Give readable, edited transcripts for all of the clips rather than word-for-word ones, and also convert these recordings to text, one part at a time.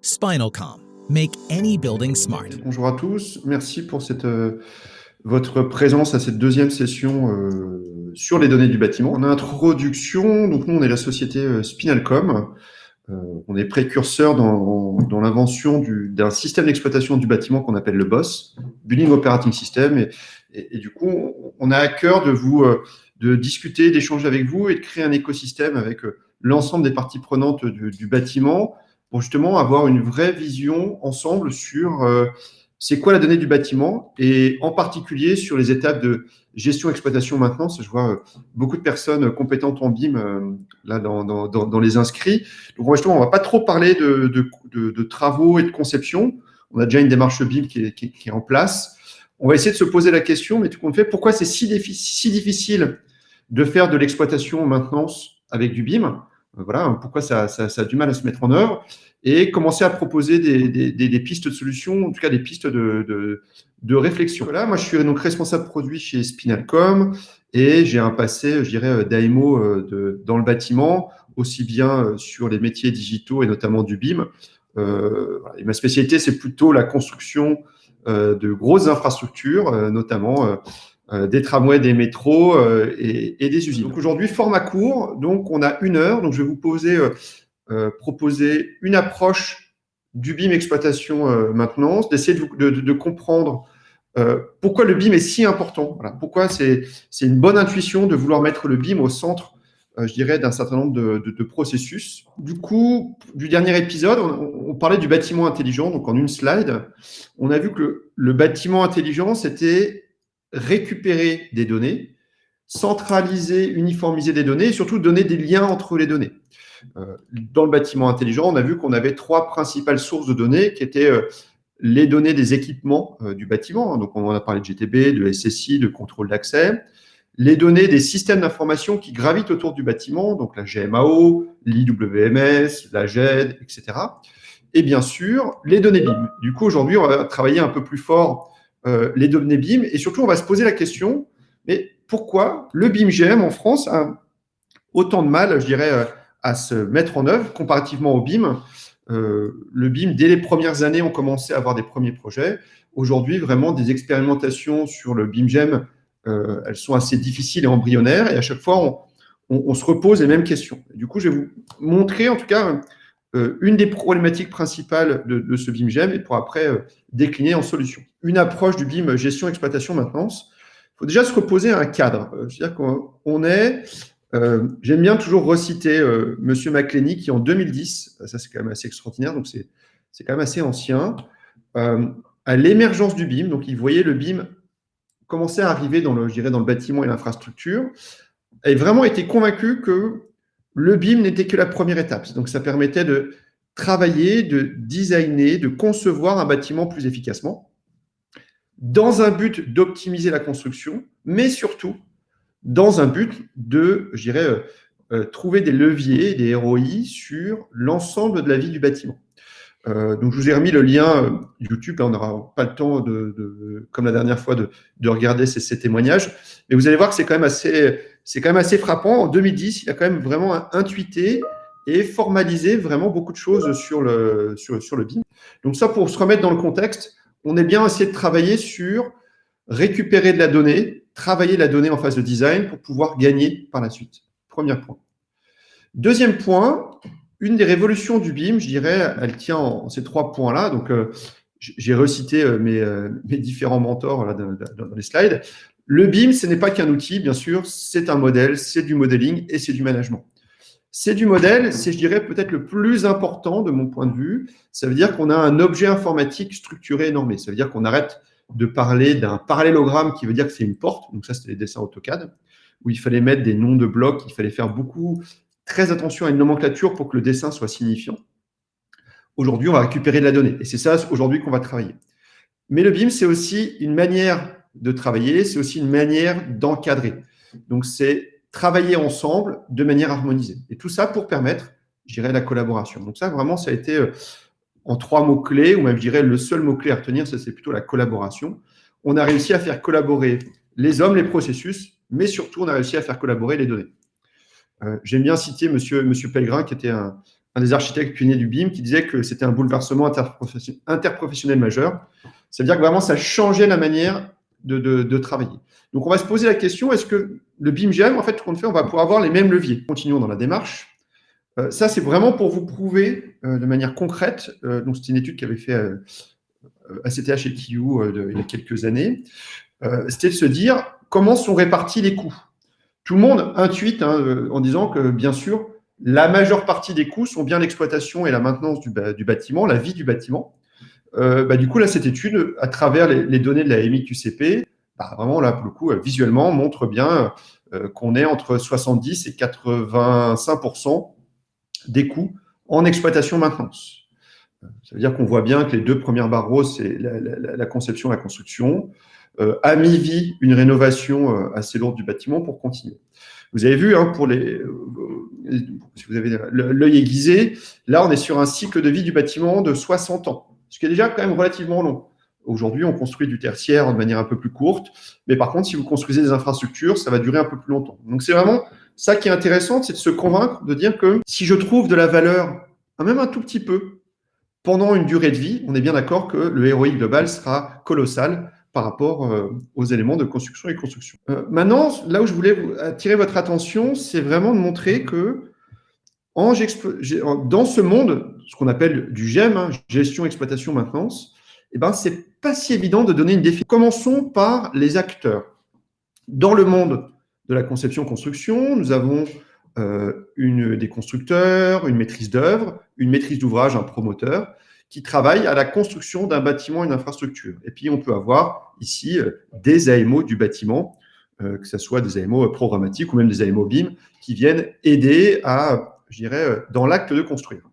Spinalcom. Make any building smart. Bonjour à tous, merci pour votre présence à cette deuxième session sur les données du bâtiment. En introduction, donc nous on est la société Spinalcom, on est précurseur dans l'invention d'un système d'exploitation du bâtiment qu'on appelle le BOSS, Building Operating System, et du coup on a à cœur de discuter, d'échanger avec vous et de créer un écosystème avec l'ensemble des parties prenantes du bâtiment, pour justement avoir une vraie vision ensemble sur c'est quoi la donnée du bâtiment et en particulier sur les étapes de gestion, exploitation, maintenance. Je vois beaucoup de personnes compétentes en BIM là dans les inscrits. Donc justement, on ne va pas trop parler de travaux et de conception. On a déjà une démarche BIM qui est en place. On va essayer de se poser la question, mais tout compte fait, pourquoi c'est si difficile de faire de l'exploitation maintenance avec du BIM? Voilà, pourquoi ça a du mal à se mettre en œuvre, et commencer à proposer des pistes de solutions, en tout cas des pistes de réflexion. Voilà, moi je suis donc responsable produit chez Spinalcom et j'ai un passé, je dirais, d'AMO dans le bâtiment, aussi bien sur les métiers digitaux et notamment du BIM. Et ma spécialité, c'est plutôt la construction de grosses infrastructures, notamment des tramways, des métros et des usines. Donc aujourd'hui, format court, donc on a 1 heure, donc je vais vous proposer une approche du BIM exploitation maintenance, d'essayer de comprendre pourquoi le BIM est si important, voilà, pourquoi c'est une bonne intuition de vouloir mettre le BIM au centre, je dirais, d'un certain nombre de processus. Du coup, du dernier épisode, on parlait du bâtiment intelligent, donc en une slide, on a vu que le bâtiment intelligent, c'était récupérer des données, centraliser, uniformiser des données et surtout donner des liens entre les données. Dans le bâtiment intelligent, on a vu qu'on avait 3 principales sources de données qui étaient les données des équipements du bâtiment, donc on en a parlé de GTB, de SSI, de contrôle d'accès, les données des systèmes d'information qui gravitent autour du bâtiment, donc la GMAO, l'IWMS, la GED, etc. Et bien sûr, les données BIM. Du coup, aujourd'hui, on va travailler un peu plus fort les données BIM, et surtout, on va se poser la question, mais pourquoi le BIM-GM en France a autant de mal, je dirais, à se mettre en œuvre comparativement au BIM. Le BIM, dès les premières années, on commençait à avoir des premiers projets. Aujourd'hui, vraiment, des expérimentations sur le BIM-GM, elles sont assez difficiles et embryonnaires, et à chaque fois, on se repose les mêmes questions. Du coup, je vais vous montrer, en tout cas, une des problématiques principales de ce BIM-GM, et pour après décliner en solution. Une approche du BIM gestion, exploitation, maintenance. Il faut déjà se reposer à un cadre. C'est-à-dire qu'on est... j'aime bien toujours reciter Monsieur McLenny qui, en 2010, ça c'est quand même assez extraordinaire, donc c'est quand même assez ancien, à l'émergence du BIM, donc il voyait le BIM commencer à arriver dans le bâtiment et l'infrastructure, et vraiment était convaincu que le BIM n'était que la première étape. Donc ça permettait de travailler, de designer, de concevoir un bâtiment plus efficacement, dans un but d'optimiser la construction, mais surtout dans un but de, je dirais, trouver des leviers, des ROI sur l'ensemble de la vie du bâtiment. Donc, je vous ai remis le lien YouTube. On n'aura pas le temps, comme la dernière fois, de regarder ces témoignages. Mais vous allez voir que c'est quand même assez frappant. En 2010, il a quand même vraiment intuité et formalisé vraiment beaucoup de choses sur le BIM. Donc ça, pour se remettre dans le contexte, on est bien essayé de travailler sur récupérer de la donnée, travailler la donnée en phase de design pour pouvoir gagner par la suite. Premier point. Deuxième point, une des révolutions du BIM, je dirais, elle tient en ces 3 points-là. Donc, j'ai recité mes différents mentors là, dans les slides. Le BIM, ce n'est pas qu'un outil, bien sûr, c'est un modèle, c'est du modeling et c'est du management. C'est du modèle, c'est, je dirais, peut-être le plus important de mon point de vue. Ça veut dire qu'on a un objet informatique structuré et normé. Ça veut dire qu'on arrête de parler d'un parallélogramme qui veut dire que c'est une porte. Donc ça, c'était les dessins AutoCAD, où il fallait mettre des noms de blocs, il fallait faire très attention à une nomenclature pour que le dessin soit signifiant. Aujourd'hui, on va récupérer de la donnée. Et c'est ça, aujourd'hui, qu'on va travailler. Mais le BIM, c'est aussi une manière de travailler, c'est aussi une manière d'encadrer. Donc, c'est travailler ensemble de manière harmonisée. Et tout ça pour permettre, je dirais, la collaboration. Donc ça, vraiment, ça a été en 3 mots-clés, ou même, je dirais, le seul mot-clé à retenir, ça, c'est plutôt la collaboration. On a réussi à faire collaborer les hommes, les processus, mais surtout, on a réussi à faire collaborer les données. J'aime bien citer Monsieur Pellegrin, qui était un des architectes pionniers du BIM qui disait que c'était un bouleversement interprofessionnel majeur. Ça veut dire que vraiment, ça changeait la manière de travailler. Donc, on va se poser la question, est-ce que le BIM-GM, en fait, tout compte fait, on va pouvoir avoir les mêmes leviers. Continuons dans la démarche. Ça, c'est vraiment pour vous prouver de manière concrète. Donc, c'était une étude qui avait fait ACTH et TU il y a quelques années. C'était de se dire comment sont répartis les coûts. Tout le monde intuite en disant que, bien sûr, la majeure partie des coûts sont bien l'exploitation et la maintenance du bâtiment, la vie du bâtiment. Du coup, là, cette étude, à travers les données de la MIQCP, vraiment, là, pour le coup, visuellement, montre bien qu'on est entre 70 et 85% des coûts en exploitation-maintenance. Ça veut dire qu'on voit bien que les deux premières barres roses, c'est la conception, la construction. À mi-vie, une rénovation assez lourde du bâtiment pour continuer. Vous avez vu, si vous avez l'œil aiguisé, là, on est sur un cycle de vie du bâtiment de 60 ans, ce qui est déjà quand même relativement long. Aujourd'hui, on construit du tertiaire de manière un peu plus courte, mais par contre, si vous construisez des infrastructures, ça va durer un peu plus longtemps. Donc, c'est vraiment ça qui est intéressant, c'est de se convaincre, de dire que si je trouve de la valeur, même un tout petit peu, pendant une durée de vie, on est bien d'accord que le ROI global sera colossal par rapport aux éléments de construction et construction. Maintenant, là où je voulais attirer votre attention, c'est vraiment de montrer que dans ce monde, ce qu'on appelle du GEM, gestion, exploitation, maintenance, c'est pas si évident de donner une définition. Commençons par les acteurs. Dans le monde de la conception-construction, nous avons des constructeurs, une maîtrise d'œuvre, une maîtrise d'ouvrage, un promoteur, qui travaillent à la construction d'un bâtiment, une infrastructure. Et puis, on peut avoir ici des AMO du bâtiment, que ce soit des AMO programmatiques ou même des AMO BIM, qui viennent aider dans l'acte de construire.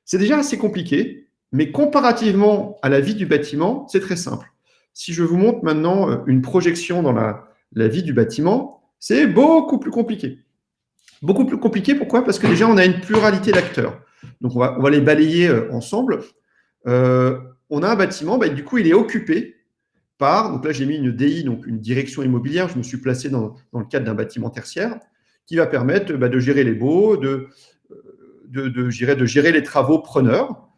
C'est déjà assez compliqué, mais comparativement à la vie du bâtiment, c'est très simple. Si je vous montre maintenant une projection dans la vie du bâtiment, c'est beaucoup plus compliqué. Beaucoup plus compliqué, pourquoi? Parce que déjà, on a une pluralité d'acteurs. Donc, on va les balayer ensemble. On a un bâtiment, du coup, il est occupé par, donc là, j'ai mis une DI, donc une direction immobilière, je me suis placé dans le cadre d'un bâtiment tertiaire, qui va permettre de gérer les baux, de gérer les travaux preneurs.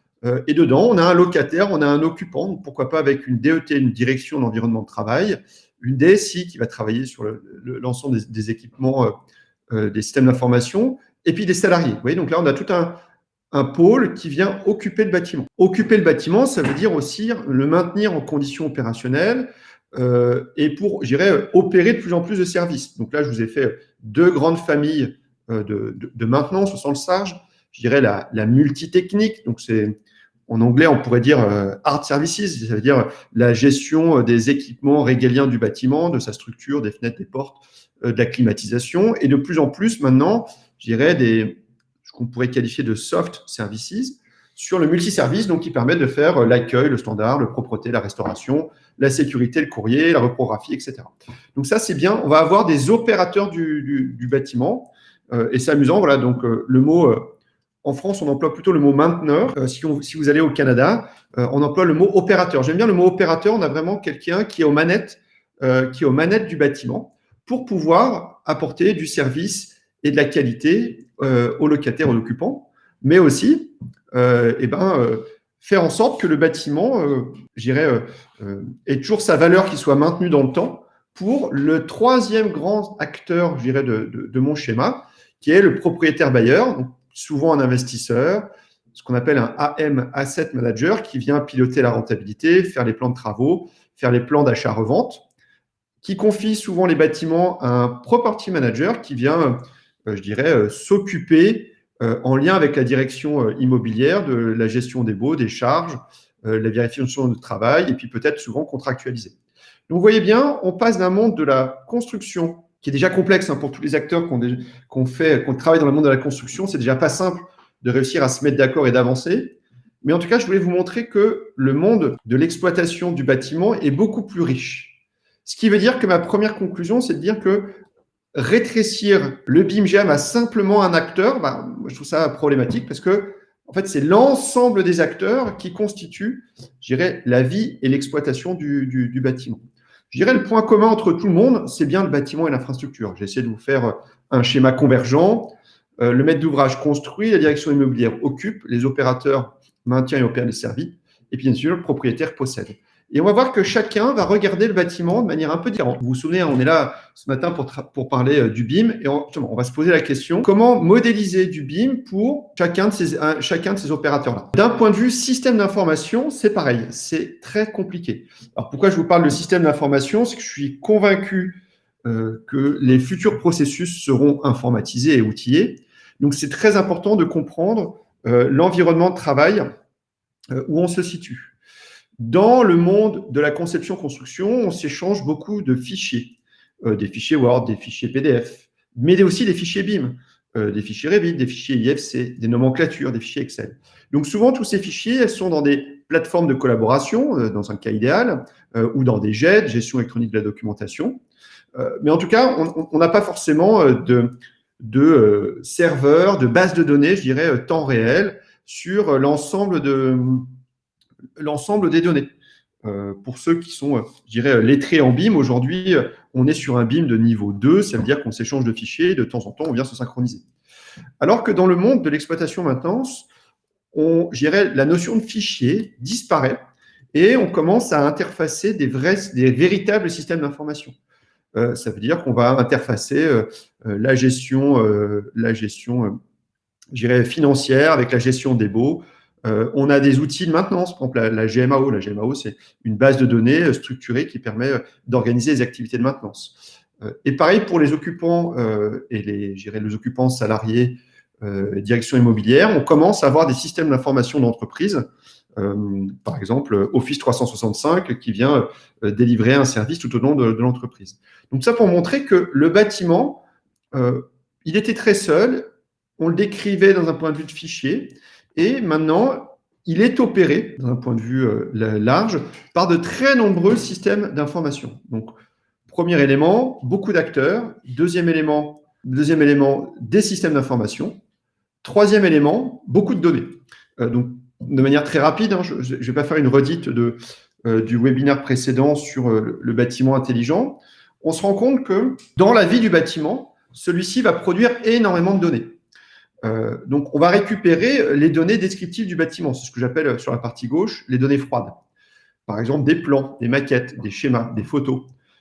Et dedans, on a un locataire, on a un occupant, donc pourquoi pas avec une DET, une direction d'environnement de travail, une DSI qui va travailler sur l'ensemble des équipements, des systèmes d'information, et puis des salariés. Vous voyez, donc là, on a tout un pôle qui vient occuper le bâtiment. Occuper le bâtiment, ça veut dire aussi le maintenir en conditions opérationnelles et pour, opérer de plus en plus de services. Donc là, je vous ai fait deux grandes familles de maintenance au sens large. Je dirais la multitechnique, donc c'est en anglais, on pourrait dire hard services, ça veut dire la gestion des équipements régaliens du bâtiment, de sa structure, des fenêtres, des portes, de la climatisation, et de plus en plus maintenant, je dirais ce qu'on pourrait qualifier de soft services, sur le multiservice, donc qui permettent de faire l'accueil, le standard, le propreté, la restauration, la sécurité, le courrier, la reprographie, etc. Donc ça, c'est bien. On va avoir des opérateurs du bâtiment, et c'est amusant. Voilà, donc le mot, en France, on emploie plutôt le mot mainteneur. Si vous allez au Canada, on emploie le mot opérateur. J'aime bien le mot opérateur. On a vraiment quelqu'un qui est aux manettes du bâtiment pour pouvoir apporter du service et de la qualité aux locataires, aux occupants, mais aussi faire en sorte que le bâtiment, ait toujours sa valeur qui soit maintenue dans le temps pour le troisième grand acteur, de mon schéma, qui est le propriétaire bailleur, donc souvent un investisseur, ce qu'on appelle un AM, Asset Manager, qui vient piloter la rentabilité, faire les plans de travaux, faire les plans d'achat-revente, qui confie souvent les bâtiments à un property manager qui vient, s'occuper en lien avec la direction immobilière de la gestion des baux, des charges, la vérification de travail et puis peut-être souvent contractualiser. Donc, vous voyez bien, on passe d'un monde de la construction qui est déjà complexe pour tous les acteurs qu'on travaille dans le monde de la construction. C'est déjà pas simple de réussir à se mettre d'accord et d'avancer. Mais en tout cas, je voulais vous montrer que le monde de l'exploitation du bâtiment est beaucoup plus riche. Ce qui veut dire que ma première conclusion, c'est de dire que rétrécir le BIM-GEM à simplement un acteur, je trouve ça problématique parce que, en fait, c'est l'ensemble des acteurs qui constituent, la vie et l'exploitation du bâtiment. Le point commun entre tout le monde, c'est bien le bâtiment et l'infrastructure. J'ai essayé de vous faire un schéma convergent. Le maître d'ouvrage construit, la direction immobilière occupe, les opérateurs maintiennent et opèrent les services, et puis bien sûr, le propriétaire possède. Et on va voir que chacun va regarder le bâtiment de manière un peu différente. Vous vous souvenez, on est là ce matin pour parler du BIM, et on va se poser la question, comment modéliser du BIM pour chacun de ces opérateurs-là. D'un point de vue système d'information, c'est pareil, c'est très compliqué. Alors pourquoi je vous parle de système d'information? C'est que je suis convaincu que les futurs processus seront informatisés et outillés. Donc c'est très important de comprendre l'environnement de travail où on se situe. Dans le monde de la conception-construction, on s'échange beaucoup de fichiers, des fichiers Word, des fichiers PDF, mais aussi des fichiers BIM, des fichiers Revit, des fichiers IFC, des nomenclatures, des fichiers Excel. Donc souvent, tous ces fichiers, elles sont dans des plateformes de collaboration, dans un cas idéal, ou dans des JED, gestion électronique de la documentation. Mais en tout cas, on n'a pas forcément de serveurs, de bases de données, je dirais, temps réel, sur l'ensemble des données. Pour ceux qui sont, je dirais, lettrés en BIM, aujourd'hui, on est sur un BIM de niveau 2, ça veut dire qu'on s'échange de fichiers, et de temps en temps, on vient se synchroniser. Alors que dans le monde de l'exploitation-maintenance, je dirais, la notion de fichier disparaît et on commence à interfacer des véritables systèmes d'information. Ça veut dire qu'on va interfacer la gestion, je dirais, financière avec la gestion des baux. On a des outils de maintenance, par exemple la GMAO. La GMAO, c'est une base de données structurée qui permet d'organiser les activités de maintenance. Et pareil pour les occupants et les occupants salariés, direction immobilière, on commence à avoir des systèmes d'information d'entreprise, par exemple Office 365 qui vient délivrer un service tout au long de l'entreprise. Donc ça pour montrer que le bâtiment, il était très seul, on le décrivait dans un point de vue de fichier, et maintenant, il est opéré, d'un point de vue large, par de très nombreux systèmes d'information. Donc, premier élément, beaucoup d'acteurs. Deuxième élément, des systèmes d'information. Troisième élément, beaucoup de données. Donc, de manière très rapide, je ne vais pas faire une redite du webinaire précédent sur le bâtiment intelligent. On se rend compte que dans la vie du bâtiment, celui-ci va produire énormément de données. Donc, on va récupérer les données descriptives du bâtiment. C'est ce que j'appelle sur la partie gauche les données froides. Par exemple, des plans, des maquettes, des schémas, des photos,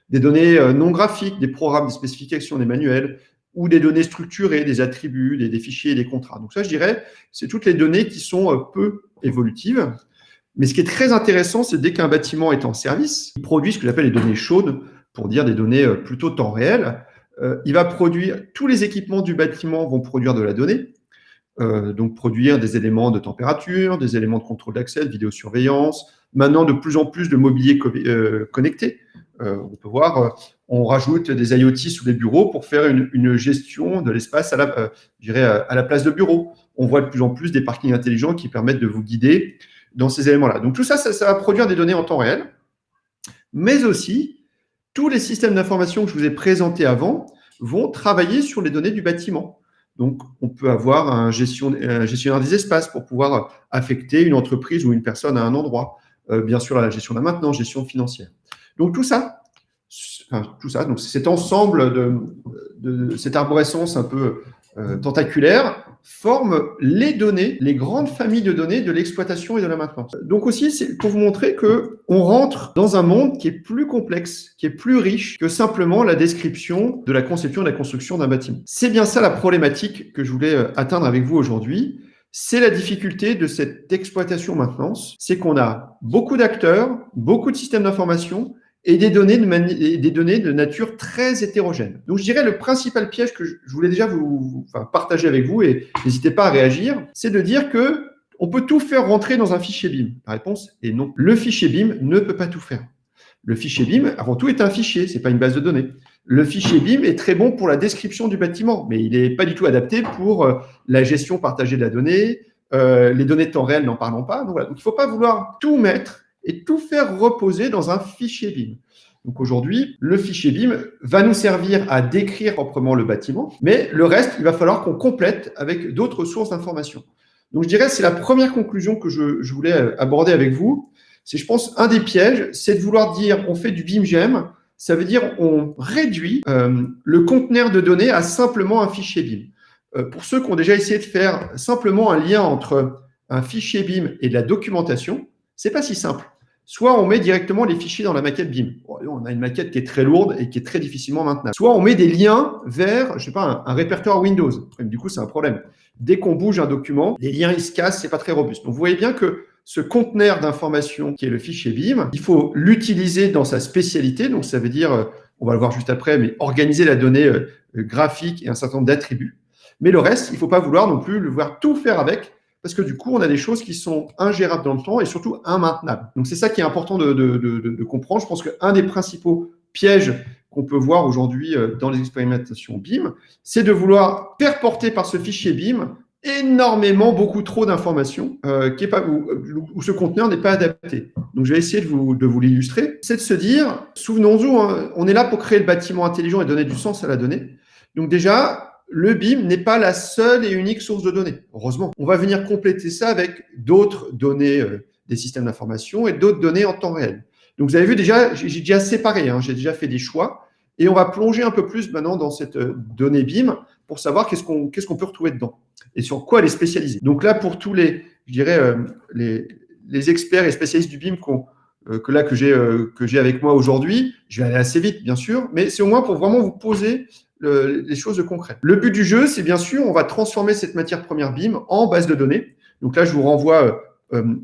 des données non graphiques, des programmes, des spécifications, des manuels, ou des données structurées, des attributs, des fichiers et des contrats. Donc ça, je dirais, c'est toutes les données qui sont peu évolutives. Mais ce qui est très intéressant, c'est dès qu'un bâtiment est en service, il produit ce que j'appelle les données chaudes, pour dire des données plutôt temps réel. Il va produire, tous les équipements du bâtiment vont produire de la donnée, donc produire des éléments de température, des éléments de contrôle d'accès, de vidéosurveillance, maintenant de plus en plus de mobilier connecté. On peut voir, on rajoute des IoT sous les bureaux pour faire une gestion de l'espace à la place de bureau. On voit de plus en plus des parkings intelligents qui permettent de vous guider dans ces éléments-là. Donc tout ça, ça va produire des données en temps réel, mais aussi tous les systèmes d'information que je vous ai présentés avant vont travailler sur les données du bâtiment. Donc, on peut avoir un gestionnaire des espaces pour pouvoir affecter une entreprise ou une personne à un endroit. Bien sûr, la gestion de la maintenance, gestion financière. Donc, tout ça, donc cet ensemble de cette arborescence un peu tentaculaire forme les données, les grandes familles de données de l'exploitation et de la maintenance. Donc aussi, c'est pour vous montrer qu'on rentre dans un monde qui est plus complexe, qui est plus riche que simplement la description de la conception et de la construction d'un bâtiment. C'est bien ça la problématique que je voulais atteindre avec vous aujourd'hui. C'est la difficulté de cette exploitation-maintenance, c'est qu'on a beaucoup d'acteurs, beaucoup de systèmes d'information, et des données de nature très hétérogène. Donc, je dirais le principal piège que je voulais déjà partager avec vous, et n'hésitez pas à réagir, c'est de dire que on peut tout faire rentrer dans un fichier BIM. La réponse est non. Le fichier BIM ne peut pas tout faire. Le fichier BIM, avant tout, est un fichier, c'est pas une base de données. Le fichier BIM est très bon pour la description du bâtiment, mais il n'est pas du tout adapté pour la gestion partagée de la donnée, les données de temps réel, n'en parlons pas. Donc, voilà. Donc il ne faut pas vouloir tout mettre et tout faire reposer dans un fichier BIM. Donc aujourd'hui, le fichier BIM va nous servir à décrire proprement le bâtiment, mais le reste, il va falloir qu'on complète avec d'autres sources d'informations. Donc je dirais, c'est la première conclusion que je voulais aborder avec vous. C'est, je pense, un des pièges, c'est de vouloir dire on fait du BIM-GEM, ça veut dire on réduit le conteneur de données à simplement un fichier BIM. pour ceux qui ont déjà essayé de faire simplement un lien entre un fichier BIM et de la documentation, c'est pas si simple. Soit on met directement les fichiers dans la maquette BIM. Bon, on a une maquette qui est très lourde et qui est très difficilement maintenable. Soit on met des liens vers, je sais pas, un répertoire Windows. Du coup, c'est un problème. Dès qu'on bouge un document, les liens ils se cassent, c'est pas très robuste. Donc vous voyez bien que ce conteneur d'information qui est le fichier BIM, il faut l'utiliser dans sa spécialité. Donc ça veut dire, on va le voir juste après, mais organiser la donnée graphique et un certain nombre d'attributs. Mais le reste, il ne faut pas vouloir non plus le voir tout faire avec, parce que du coup, on a des choses qui sont ingérables dans le temps et surtout immaintenables. Donc, c'est ça qui est important de comprendre. Je pense qu'un des principaux pièges qu'on peut voir aujourd'hui dans les expérimentations BIM, c'est de vouloir faire porter par ce fichier BIM énormément, beaucoup trop d'informations où ce conteneur n'est pas adapté. Donc, je vais essayer de vous l'illustrer. C'est de se dire, souvenons-nous, hein, on est là pour créer le bâtiment intelligent et donner du sens à la donnée. Donc déjà, le BIM n'est pas la seule et unique source de données. Heureusement, on va venir compléter ça avec d'autres données des systèmes d'information et d'autres données en temps réel. Donc, vous avez vu déjà, j'ai déjà séparé, hein, j'ai déjà fait des choix et on va plonger un peu plus maintenant dans cette donnée BIM pour savoir qu'est-ce qu'on peut retrouver dedans et sur quoi elle est spécialisée. Donc là, pour tous les, je dirais, les experts et spécialistes du BIM que j'ai avec moi aujourd'hui, je vais aller assez vite, bien sûr, mais c'est au moins pour vraiment vous poser les choses de concret. Le but du jeu, c'est bien sûr, on va transformer cette matière première BIM en base de données. Donc là, je vous renvoie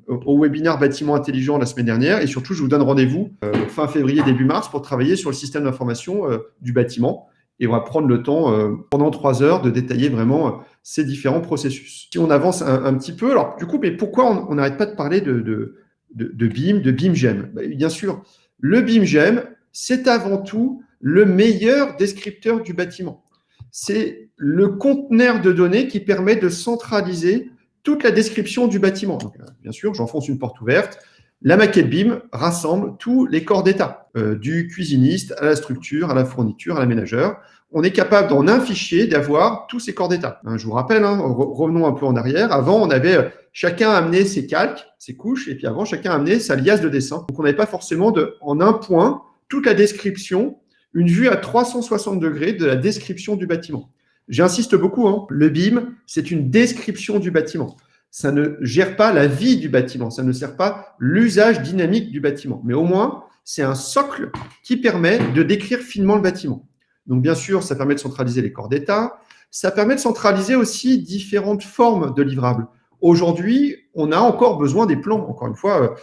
au webinaire Bâtiment Intelligent la semaine dernière et surtout, je vous donne rendez-vous fin février, début mars pour travailler sur le système d'information du bâtiment. Et on va prendre le temps pendant 3 heures de détailler vraiment ces différents processus. Si on avance un petit peu, alors du coup, mais pourquoi on n'arrête pas de parler de BIM, de BIM-GEM? Bien sûr, le BIM-GEM, c'est avant tout le meilleur descripteur du bâtiment. C'est le conteneur de données qui permet de centraliser toute la description du bâtiment. Donc, bien sûr, j'enfonce une porte ouverte. La maquette BIM rassemble tous les corps d'état, du cuisiniste à la structure, à la fourniture, à l'aménageur. On est capable, dans un fichier, d'avoir tous ces corps d'état. Je vous rappelle, revenons un peu en arrière. Avant, on avait chacun amené ses calques, ses couches, et puis avant, chacun amené sa liasse de dessin. Donc, on n'avait pas forcément en un point toute la description, une vue à 360 degrés de la description du bâtiment. J'insiste beaucoup, le BIM, c'est une description du bâtiment. Ça ne gère pas la vie du bâtiment, ça ne sert pas l'usage dynamique du bâtiment. Mais au moins, c'est un socle qui permet de décrire finement le bâtiment. Donc, bien sûr, ça permet de centraliser les corps d'état. Ça permet de centraliser aussi différentes formes de livrables. Aujourd'hui, on a encore besoin des plans. Encore une fois,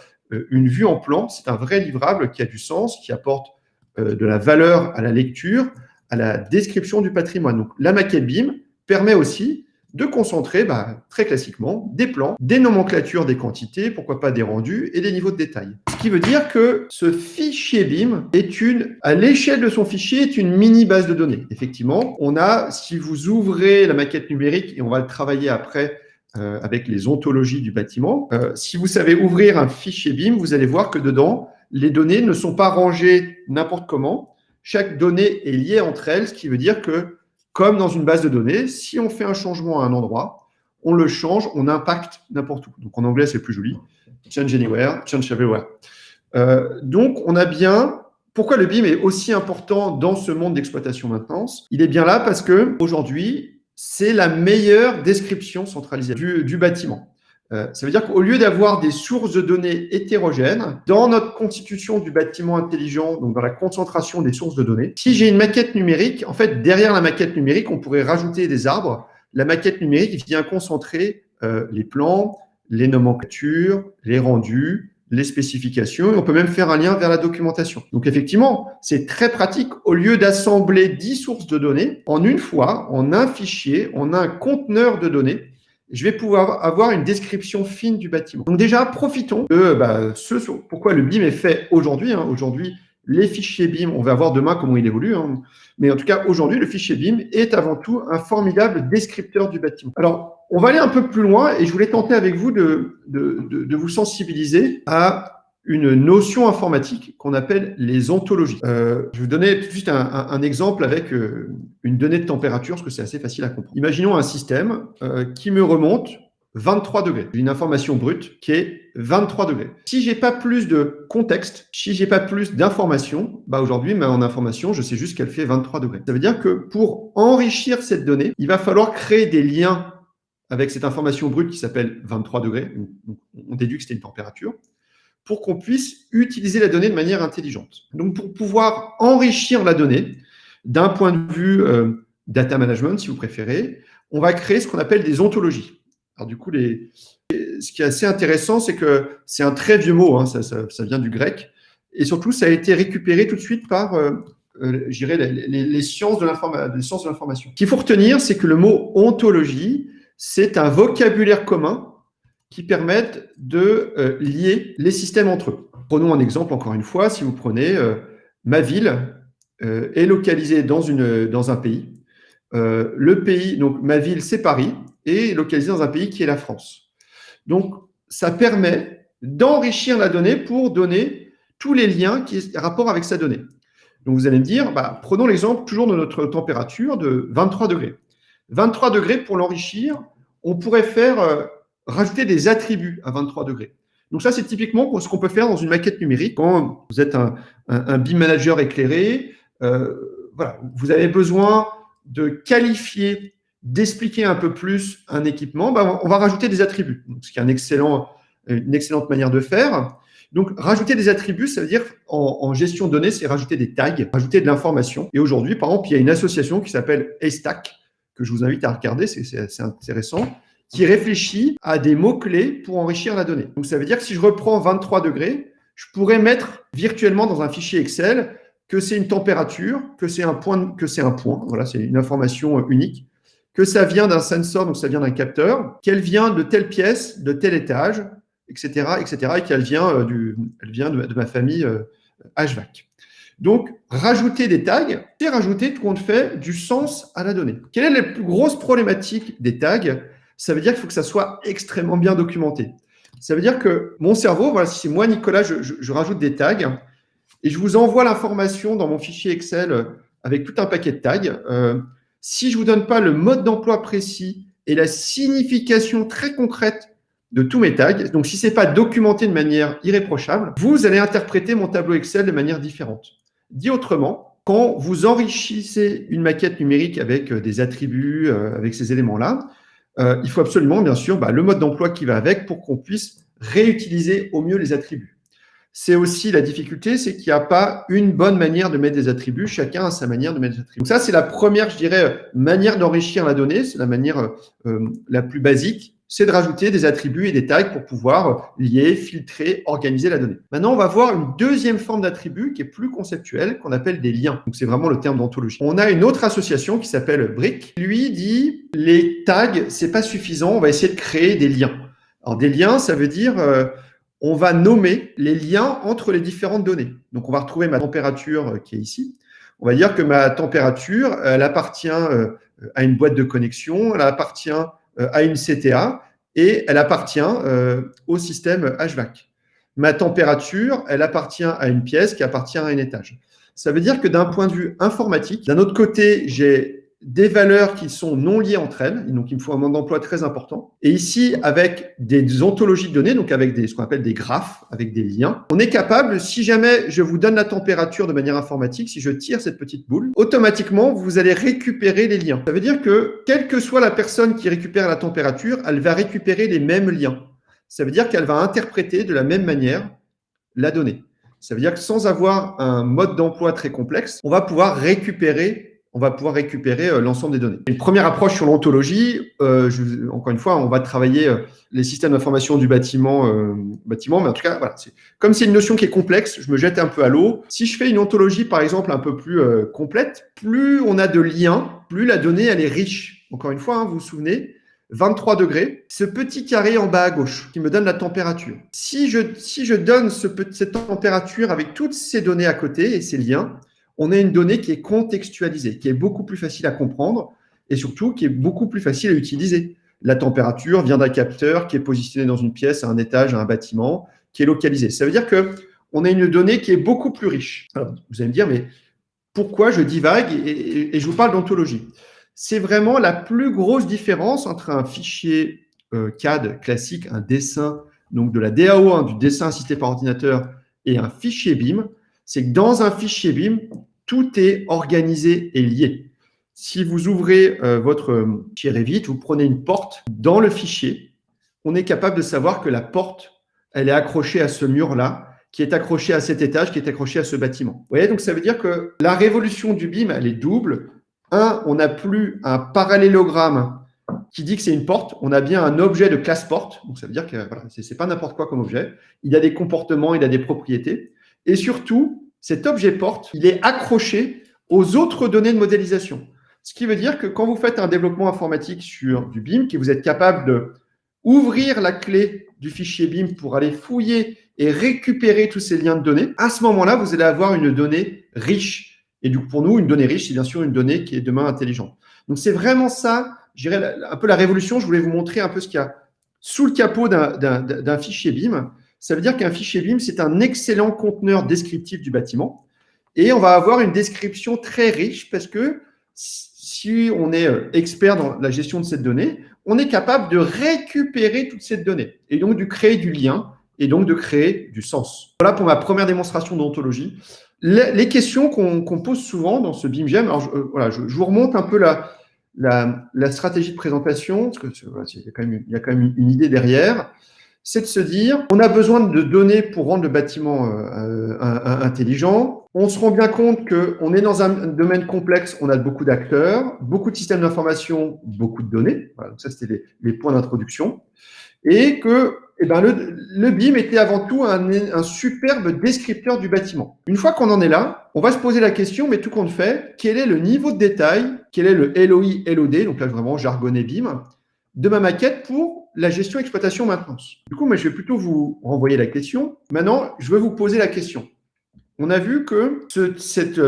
une vue en plan, c'est un vrai livrable qui a du sens, qui apporte de la valeur à la lecture, à la description du patrimoine. Donc, la maquette BIM permet aussi de concentrer très classiquement des plans, des nomenclatures des quantités, pourquoi pas des rendus et des niveaux de détail. Ce qui veut dire que ce fichier BIM à l'échelle de son fichier, est une mini base de données. Effectivement, si vous ouvrez la maquette numérique, et on va le travailler après avec les ontologies du bâtiment, si vous savez ouvrir un fichier BIM, vous allez voir que dedans, les données ne sont pas rangées n'importe comment. Chaque donnée est liée entre elles, ce qui veut dire que, comme dans une base de données, si on fait un changement à un endroit, on le change, on impacte n'importe où. Donc en anglais, c'est plus joli. Change anywhere, change everywhere. Donc on a bien. Pourquoi le BIM est aussi important dans ce monde d'exploitation-maintenance? Il est bien là parce que aujourd'hui, c'est la meilleure description centralisée du bâtiment. Ça veut dire qu'au lieu d'avoir des sources de données hétérogènes, dans notre constitution du bâtiment intelligent, donc dans la concentration des sources de données, si j'ai une maquette numérique, en fait, derrière la maquette numérique, on pourrait rajouter des arbres. La maquette numérique vient concentrer les plans, les nomenclatures, les rendus, les spécifications, et on peut même faire un lien vers la documentation. Donc effectivement, c'est très pratique. Au lieu d'assembler 10 sources de données, en une fois, en un fichier, on a un conteneur de données. Je vais pouvoir avoir une description fine du bâtiment. Donc déjà, profitons de pourquoi le BIM est fait aujourd'hui. Aujourd'hui, les fichiers BIM, on va voir demain comment il évolue. Mais en tout cas, aujourd'hui, le fichier BIM est avant tout un formidable descripteur du bâtiment. Alors, on va aller un peu plus loin et je voulais tenter avec vous de vous sensibiliser à une notion informatique qu'on appelle les ontologies. Je vais vous donner juste un exemple avec une donnée de température, parce que c'est assez facile à comprendre. Imaginons un système qui me remonte 23 degrés. J'ai une information brute qui est 23 degrés. Si j'ai pas plus de contexte, si j'ai pas plus d'informations, aujourd'hui, mon information, je sais juste qu'elle fait 23 degrés. Ça veut dire que pour enrichir cette donnée, il va falloir créer des liens avec cette information brute qui s'appelle 23 degrés. On déduit que c'était une température, pour qu'on puisse utiliser la donnée de manière intelligente. Donc, pour pouvoir enrichir la donnée, d'un point de vue data management, si vous préférez, on va créer ce qu'on appelle des ontologies. Alors du coup, ce qui est assez intéressant, c'est que c'est un très vieux mot, hein, ça vient du grec, et surtout, ça a été récupéré tout de suite par, je dirais, les sciences de l'information. Ce qu'il faut retenir, c'est que le mot ontologie, c'est un vocabulaire commun qui permet de lier les systèmes entre eux. Prenons un exemple, encore une fois, si vous prenez ma ville est localisée dans un pays. Le pays, donc ma ville, c'est Paris, et localisée dans un pays qui est la France. Donc, ça permet d'enrichir la donnée pour donner tous les liens qui ont rapport avec sa donnée. Donc, vous allez me dire, prenons l'exemple toujours de notre température de 23 degrés. 23 degrés, pour l'enrichir, on pourrait rajouter des attributs à 23 degrés. Donc ça, c'est typiquement ce qu'on peut faire dans une maquette numérique. Quand vous êtes un BIM manager éclairé, voilà, vous avez besoin de qualifier, d'expliquer un peu plus un équipement, on va rajouter des attributs, donc, ce qui est une excellente manière de faire. Donc, rajouter des attributs, ça veut dire, en gestion de données, c'est rajouter des tags, rajouter de l'information. Et aujourd'hui, par exemple, il y a une association qui s'appelle Haystack, que je vous invite à regarder, c'est assez intéressant, qui réfléchit à des mots-clés pour enrichir la donnée. Donc, ça veut dire que si je reprends 23 degrés, je pourrais mettre virtuellement dans un fichier Excel que c'est une température, que c'est un point, voilà, c'est une information unique, que ça vient d'un sensor, donc ça vient d'un capteur, qu'elle vient de telle pièce, de tel étage, etc., et qu'elle vient, de ma famille HVAC. Donc, rajouter des tags, c'est rajouter tout compte fait du sens à la donnée. Quelle est la plus grosse problématique des tags? Ça veut dire qu'il faut que ça soit extrêmement bien documenté. Ça veut dire que mon cerveau, voilà, si c'est moi, Nicolas, je rajoute des tags et je vous envoie l'information dans mon fichier Excel avec tout un paquet de tags. Si je ne vous donne pas le mode d'emploi précis et la signification très concrète de tous mes tags, donc si ce n'est pas documenté de manière irréprochable, vous allez interpréter mon tableau Excel de manière différente. Dit autrement, quand vous enrichissez une maquette numérique avec des attributs, avec ces éléments-là, il faut absolument, bien sûr, le mode d'emploi qui va avec pour qu'on puisse réutiliser au mieux les attributs. C'est aussi la difficulté, c'est qu'il n'y a pas une bonne manière de mettre des attributs. Chacun a sa manière de mettre des attributs. Donc ça, c'est la première, je dirais, manière d'enrichir la donnée. C'est la manière la plus basique. C'est de rajouter des attributs et des tags pour pouvoir lier, filtrer, organiser la donnée. Maintenant, on va voir une deuxième forme d'attribut qui est plus conceptuelle, qu'on appelle des liens. Donc, c'est vraiment le terme d'ontologie. On a une autre association qui s'appelle Brick. Lui dit, les tags, c'est pas suffisant. On va essayer de créer des liens. Alors, des liens, ça veut dire... on va nommer les liens entre les différentes données. Donc, on va retrouver ma température qui est ici. On va dire que ma température, elle appartient à une boîte de connexion, elle appartient à une CTA et elle appartient au système HVAC. Ma température, elle appartient à une pièce qui appartient à un étage. Ça veut dire que d'un point de vue informatique, d'un autre côté, j'ai des valeurs qui sont non liées entre elles, donc il me faut un mode d'emploi très important. Et ici, avec des ontologies de données, donc avec ce qu'on appelle des graphes, avec des liens, on est capable, si jamais je vous donne la température de manière informatique, si je tire cette petite boule, automatiquement, vous allez récupérer les liens. Ça veut dire que, quelle que soit la personne qui récupère la température, elle va récupérer les mêmes liens. Ça veut dire qu'elle va interpréter de la même manière la donnée. Ça veut dire que sans avoir un mode d'emploi très complexe, on va pouvoir récupérer l'ensemble des données. Une première approche sur l'ontologie, encore une fois, on va travailler les systèmes d'information du bâtiment, mais en tout cas, voilà, comme c'est une notion qui est complexe, je me jette un peu à l'eau. Si je fais une ontologie, par exemple, un peu plus complète, plus on a de liens, plus la donnée, elle est riche. Encore une fois, vous vous souvenez, 23 degrés, ce petit carré en bas à gauche qui me donne la température. Si je donne cette température avec toutes ces données à côté et ces liens, on a une donnée qui est contextualisée, qui est beaucoup plus facile à comprendre et surtout qui est beaucoup plus facile à utiliser. La température vient d'un capteur qui est positionné dans une pièce, à un étage, à un bâtiment, qui est localisé. Ça veut dire qu'on a une donnée qui est beaucoup plus riche. Alors, vous allez me dire, mais pourquoi je divague et je vous parle d'ontologie? C'est vraiment la plus grosse différence entre un fichier CAD classique, un dessin, donc de la DAO, hein, du dessin assisté par ordinateur, et un fichier BIM, c'est que dans un fichier BIM, tout est organisé et lié. Si vous ouvrez votre fichier Revit, vous prenez une porte dans le fichier, on est capable de savoir que la porte, elle est accrochée à ce mur-là, qui est accroché à cet étage, qui est accroché à ce bâtiment. Vous voyez, donc ça veut dire que la révolution du BIM, elle est double. Un, on n'a plus un parallélogramme qui dit que c'est une porte, on a bien un objet de classe porte, donc ça veut dire que voilà, c'est pas n'importe quoi comme objet, il a des comportements, il a des propriétés, et surtout, cet objet porte, il est accroché aux autres données de modélisation. Ce qui veut dire que quand vous faites un développement informatique sur du BIM, que vous êtes capable de ouvrir la clé du fichier BIM pour aller fouiller et récupérer tous ces liens de données, à ce moment-là, vous allez avoir une donnée riche. Et du coup, pour nous, une donnée riche, c'est bien sûr une donnée qui est demain intelligente. Donc, c'est vraiment ça, je dirais, un peu la révolution. Je voulais vous montrer un peu ce qu'il y a sous le capot d'un fichier BIM. Ça veut dire qu'un fichier BIM, c'est un excellent conteneur descriptif du bâtiment. Et on va avoir une description très riche parce que si on est expert dans la gestion de cette donnée, on est capable de récupérer toute cette donnée et donc de créer du lien et donc de créer du sens. Voilà pour ma première démonstration d'ontologie. Les questions qu'on pose souvent dans ce BIMGEM, alors je vous remonte un peu la stratégie de présentation, parce que il y a quand même une idée derrière, c'est de se dire, on a besoin de données pour rendre le bâtiment intelligent. On se rend bien compte qu'on est dans un domaine complexe, on a beaucoup d'acteurs, beaucoup de systèmes d'information, beaucoup de données. Voilà, donc ça, c'était les points d'introduction. Et que le BIM était avant tout un superbe descripteur du bâtiment. Une fois qu'on en est là, on va se poser la question, mais tout compte fait, quel est le niveau de détail, quel est le LOI, LOD, donc là vraiment jargonné BIM, de ma maquette pour la gestion, exploitation, maintenance. Du coup, moi, je vais plutôt vous renvoyer la question. Maintenant, je vais vous poser la question. On a vu que cette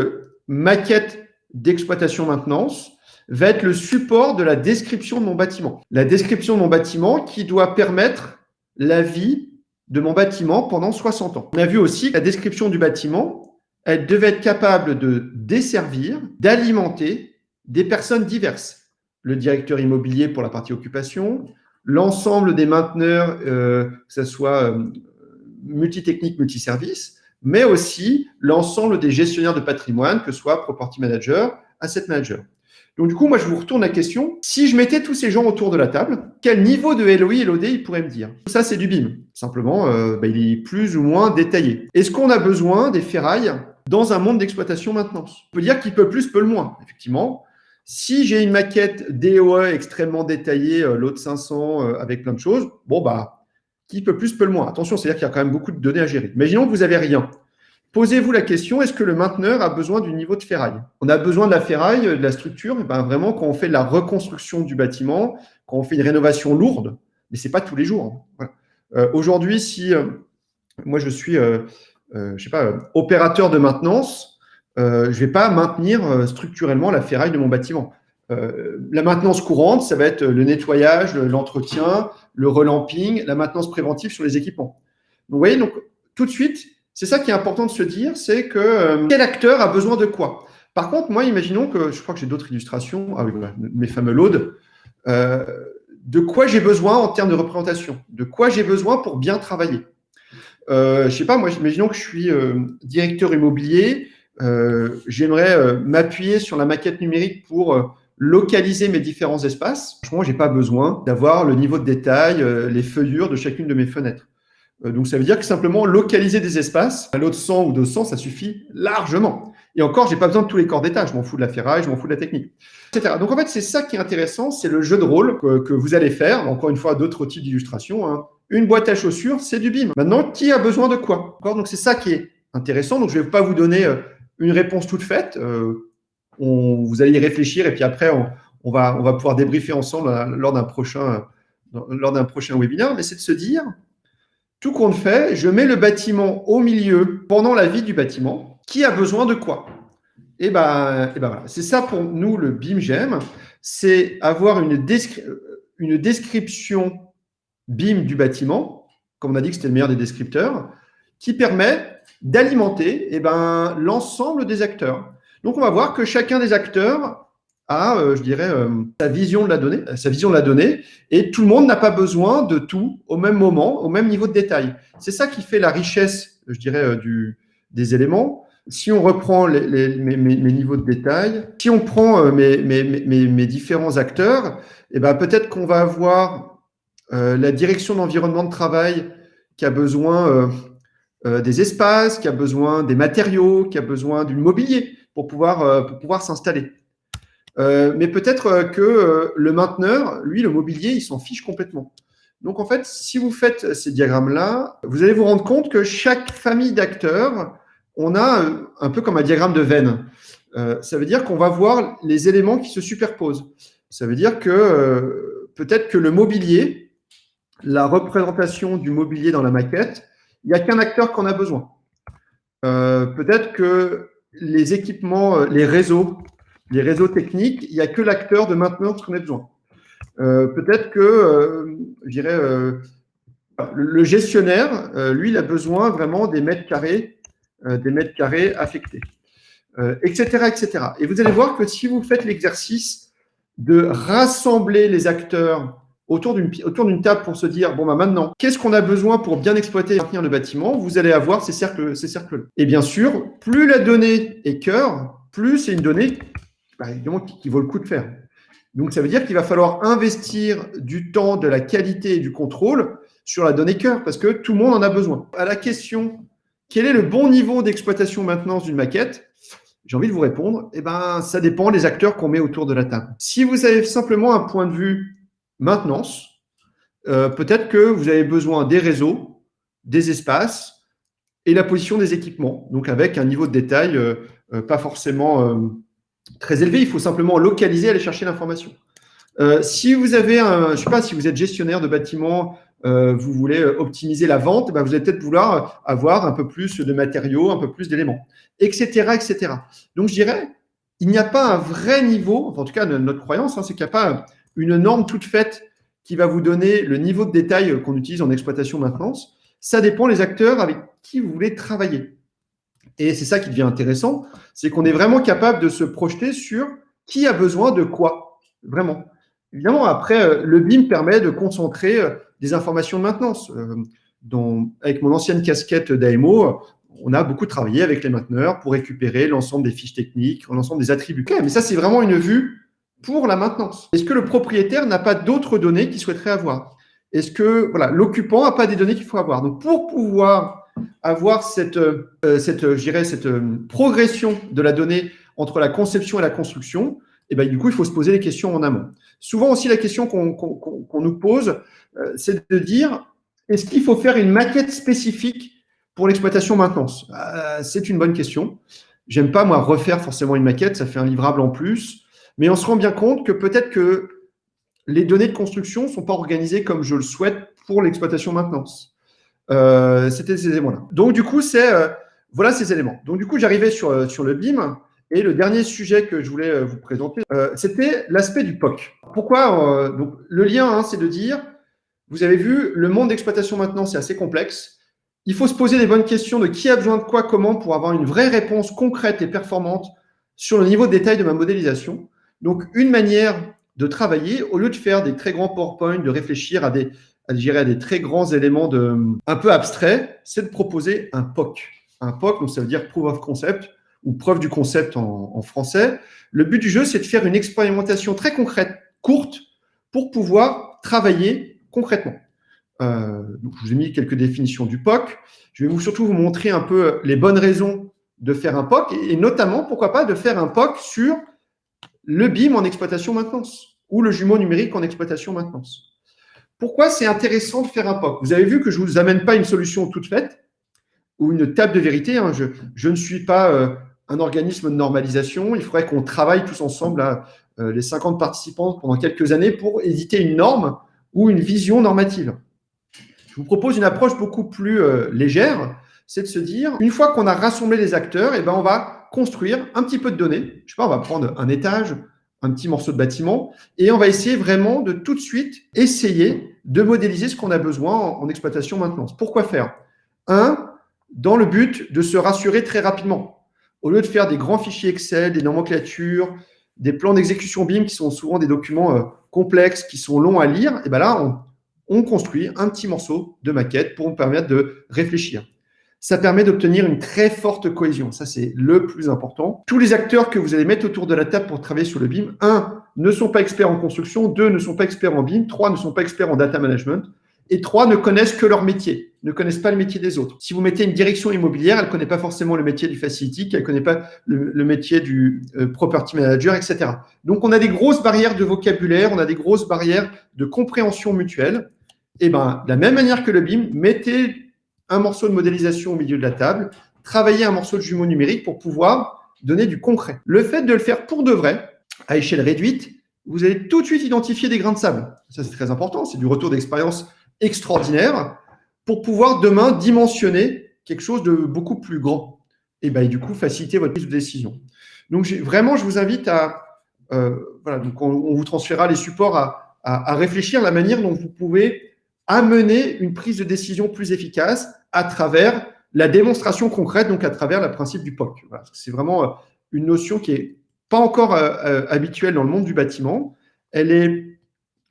maquette d'exploitation maintenance va être le support de la description de mon bâtiment. La description de mon bâtiment qui doit permettre la vie de mon bâtiment pendant 60 ans. On a vu aussi que la description du bâtiment, elle devait être capable de desservir, d'alimenter des personnes diverses. Le directeur immobilier pour la partie occupation, l'ensemble des mainteneurs, que ce soit multitechnique, multiservice, mais aussi l'ensemble des gestionnaires de patrimoine, que ce soit property manager, asset manager. Donc du coup, moi, je vous retourne la question. Si je mettais tous ces gens autour de la table, quel niveau de LOI et LOD ils pourraient me dire? Ça, c'est du BIM. Simplement, il est plus ou moins détaillé. Est-ce qu'on a besoin des ferrailles dans un monde d'exploitation-maintenance? On peut dire qui peut plus, peut le moins. Effectivement, si j'ai une maquette DOE extrêmement détaillée, lot 500, avec plein de choses, qui peut plus, peut le moins. Attention, c'est-à-dire qu'il y a quand même beaucoup de données à gérer. Imaginons que vous n'avez rien. Posez-vous la question, est-ce que le mainteneur a besoin du niveau de ferraille? On a besoin de la ferraille, de la structure, vraiment quand on fait de la reconstruction du bâtiment, quand on fait une rénovation lourde, mais ce n'est pas tous les jours. Voilà. Aujourd'hui, si moi je suis opérateur de maintenance, je ne vais pas maintenir structurellement la ferraille de mon bâtiment. La maintenance courante, ça va être le nettoyage, l'entretien, le relamping, la maintenance préventive sur les équipements. Vous voyez, donc tout de suite, c'est ça qui est important de se dire, c'est que quel acteur a besoin de quoi. Par contre, moi, imaginons que, je crois que j'ai d'autres illustrations, ah oui, voilà, mes fameux loads, de quoi j'ai besoin en termes de représentation, de quoi j'ai besoin pour bien travailler. Je ne sais pas, moi, imaginons que je suis directeur immobilier, j'aimerais m'appuyer sur la maquette numérique pour localiser mes différents espaces. Franchement, je n'ai pas besoin d'avoir le niveau de détail, les feuillures de chacune de mes fenêtres. Donc, ça veut dire que simplement localiser des espaces, à l'autre 100 ou 200, ça suffit largement. Et encore, je n'ai pas besoin de tous les corps d'état. Je m'en fous de la ferraille, je m'en fous de la technique, etc. Donc, en fait, c'est ça qui est intéressant, c'est le jeu de rôle que vous allez faire. Encore une fois, d'autres types d'illustrations. Hein. Une boîte à chaussures, c'est du BIM. Maintenant, qui a besoin de quoi? Donc, c'est ça qui est intéressant. Donc, je ne vais pas vous donner une réponse toute faite. Vous allez y réfléchir et puis après, on va pouvoir débriefer ensemble lors d'un prochain webinaire. Mais c'est de se dire, tout compte fait, je mets le bâtiment au milieu pendant la vie du bâtiment. Qui a besoin de quoi? Et voilà. C'est ça pour nous le BIMGEM, c'est avoir une description BIM du bâtiment, comme on a dit que c'était le meilleur des descripteurs, qui permet d'alimenter l'ensemble des acteurs. Donc on va voir que chacun des acteurs je dirais, sa vision de la donnée, et tout le monde n'a pas besoin de tout au même moment, au même niveau de détail. C'est ça qui fait la richesse, je dirais, des éléments. Si on reprend mes niveaux de détail, si on prend mes différents acteurs, eh ben, peut-être qu'on va avoir la direction d'environnement de travail qui a besoin des espaces, qui a besoin des matériaux, qui a besoin du mobilier pour pouvoir s'installer. Mais peut-être que le mainteneur, lui, le mobilier, il s'en fiche complètement. Donc, en fait, si vous faites ces diagrammes-là, vous allez vous rendre compte que chaque famille d'acteurs, on a un peu comme un diagramme de Venn. Ça veut dire qu'on va voir les éléments qui se superposent. Ça veut dire que peut-être que le mobilier, la représentation du mobilier dans la maquette, il n'y a qu'un acteur qu'on a besoin. Peut-être que les équipements, les réseaux techniques, il n'y a que l'acteur de maintenance qu'on a besoin. Peut-être que, je dirais, le gestionnaire, lui, il a besoin vraiment des mètres carrés affectés, etc., etc. Et vous allez voir que si vous faites l'exercice de rassembler les acteurs autour d'une table pour se dire, bon, bah maintenant, qu'est-ce qu'on a besoin pour bien exploiter et maintenir le bâtiment, vous allez avoir ces cercles-là. Et bien sûr, plus la donnée est cœur, plus c'est une donnée évidemment, qui vaut le coup de faire. Donc, ça veut dire qu'il va falloir investir du temps, de la qualité et du contrôle sur la donnée cœur, parce que tout le monde en a besoin. À la question, quel est le bon niveau d'exploitation maintenance d'une maquette? J'ai envie de vous répondre, ça dépend des acteurs qu'on met autour de la table. Si vous avez simplement un point de vue maintenance, peut-être que vous avez besoin des réseaux, des espaces et la position des équipements, donc avec un niveau de détail pas forcément très élevé, il faut simplement localiser, aller chercher l'information. Si vous avez je ne sais pas, si vous êtes gestionnaire de bâtiments, vous voulez optimiser la vente, vous allez peut-être vouloir avoir un peu plus de matériaux, un peu plus d'éléments, etc., etc. Donc, je dirais, il n'y a pas un vrai niveau, enfin, en tout cas, notre croyance, c'est qu'il n'y a pas une norme toute faite qui va vous donner le niveau de détail qu'on utilise en exploitation maintenance. Ça dépend des acteurs avec qui vous voulez travailler. Et c'est ça qui devient intéressant, c'est qu'on est vraiment capable de se projeter sur qui a besoin de quoi, vraiment. Évidemment, après, le BIM permet de concentrer des informations de maintenance. Avec mon ancienne casquette d'AMO, on a beaucoup travaillé avec les mainteneurs pour récupérer l'ensemble des fiches techniques, l'ensemble des attributs. Mais ça, c'est vraiment une vue pour la maintenance. Est-ce que le propriétaire n'a pas d'autres données qu'il souhaiterait avoir? Est-ce que l'occupant n'a pas des données qu'il faut avoir? Donc, pour pouvoir avoir cette progression de la donnée entre la conception et la construction, du coup, il faut se poser des questions en amont. Souvent aussi, la question qu'on nous pose, c'est de dire, est-ce qu'il faut faire une maquette spécifique pour l'exploitation maintenance? C'est une bonne question. J'aime pas, moi, refaire forcément une maquette, ça fait un livrable en plus, mais on se rend bien compte que peut-être que les données de construction ne sont pas organisées comme je le souhaite pour l'exploitation maintenance. C'était ces éléments-là. Donc, du coup, voilà ces éléments. Donc, du coup, j'arrivais sur le BIM. Et le dernier sujet que je voulais vous présenter, c'était l'aspect du POC. Pourquoi donc, le lien, c'est de dire, vous avez vu, le monde d'exploitation maintenant, c'est assez complexe. Il faut se poser les bonnes questions de qui a besoin de quoi, comment, pour avoir une vraie réponse concrète et performante sur le niveau de détail de ma modélisation. Donc, une manière de travailler, au lieu de faire des très grands PowerPoint, de réfléchir à des très grands éléments un peu abstraits, c'est de proposer un POC. Un POC, donc ça veut dire Proof of Concept, ou preuve du concept en français. Le but du jeu, c'est de faire une expérimentation très concrète, courte, pour pouvoir travailler concrètement. Donc je vous ai mis quelques définitions du POC. Je vais surtout vous montrer un peu les bonnes raisons de faire un POC, et notamment, pourquoi pas, de faire un POC sur le BIM en exploitation maintenance, ou le jumeau numérique en exploitation maintenance. Pourquoi c'est intéressant de faire un POC? Vous avez vu que je ne vous amène pas une solution toute faite ou une table de vérité. Je ne suis pas un organisme de normalisation. Il faudrait qu'on travaille tous ensemble, les 50 participants, pendant quelques années pour éditer une norme ou une vision normative. Je vous propose une approche beaucoup plus légère, c'est de se dire, une fois qu'on a rassemblé les acteurs, on va construire un petit peu de données. Je sais pas, on va prendre un étage, un petit morceau de bâtiment, et on va essayer vraiment de tout de suite essayer de modéliser ce qu'on a besoin en exploitation maintenance. Pourquoi faire? Dans le but de se rassurer très rapidement. Au lieu de faire des grands fichiers Excel, des nomenclatures, des plans d'exécution BIM qui sont souvent des documents complexes, qui sont longs à lire, et ben là, on construit un petit morceau de maquette pour nous permettre de réfléchir. Ça permet d'obtenir une très forte cohésion. Ça, c'est le plus important. Tous les acteurs que vous allez mettre autour de la table pour travailler sur le BIM, 1, ne sont pas experts en construction, 2, ne sont pas experts en BIM, 3, ne sont pas experts en data management, et 3, ne connaissent que leur métier, ne connaissent pas le métier des autres. Si vous mettez une direction immobilière, elle ne connaît pas forcément le métier du facility, elle ne connaît pas le métier du property manager, etc. Donc, on a des grosses barrières de vocabulaire, on a des grosses barrières de compréhension mutuelle. Et ben, de la même manière que le BIM, mettez un morceau de modélisation au milieu de la table, travailler un morceau de jumeau numérique pour pouvoir donner du concret. Le fait de le faire pour de vrai, à échelle réduite, vous allez tout de suite identifier des grains de sable. Ça, c'est très important. C'est du retour d'expérience extraordinaire pour pouvoir demain dimensionner quelque chose de beaucoup plus grand. Et ben, du coup, faciliter votre prise de décision. Donc, vraiment, je vous invite à... voilà, donc on vous transférera les supports à réfléchir à la manière dont vous pouvez amener une prise de décision plus efficace à travers la démonstration concrète, donc à travers le principe du POC. Voilà. C'est vraiment une notion qui n'est pas encore habituelle dans le monde du bâtiment. Elle est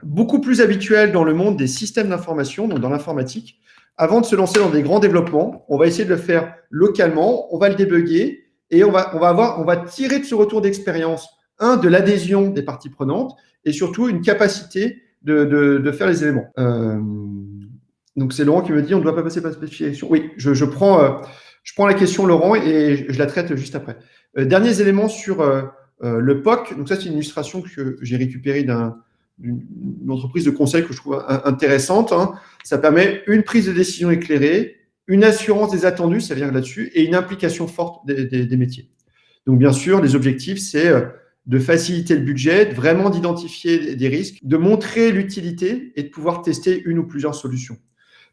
beaucoup plus habituelle dans le monde des systèmes d'information, donc dans l'informatique. Avant de se lancer dans des grands développements, on va essayer de le faire localement, on va le débugger et on va tirer de ce retour d'expérience, de l'adhésion des parties prenantes et surtout une capacité de faire les éléments. Donc, c'est Laurent qui me dit on ne doit pas passer par la spécification. Oui, je prends la question, Laurent, et je la traite juste après. Derniers éléments sur le POC. Donc, ça, c'est une illustration que j'ai récupérée d'une entreprise de conseil que je trouve intéressante. Ça permet une prise de décision éclairée, une assurance des attendus, ça vient là-dessus, et une implication forte des métiers. Donc, bien sûr, les objectifs, c'est de faciliter le budget, vraiment d'identifier des risques, de montrer l'utilité et de pouvoir tester une ou plusieurs solutions.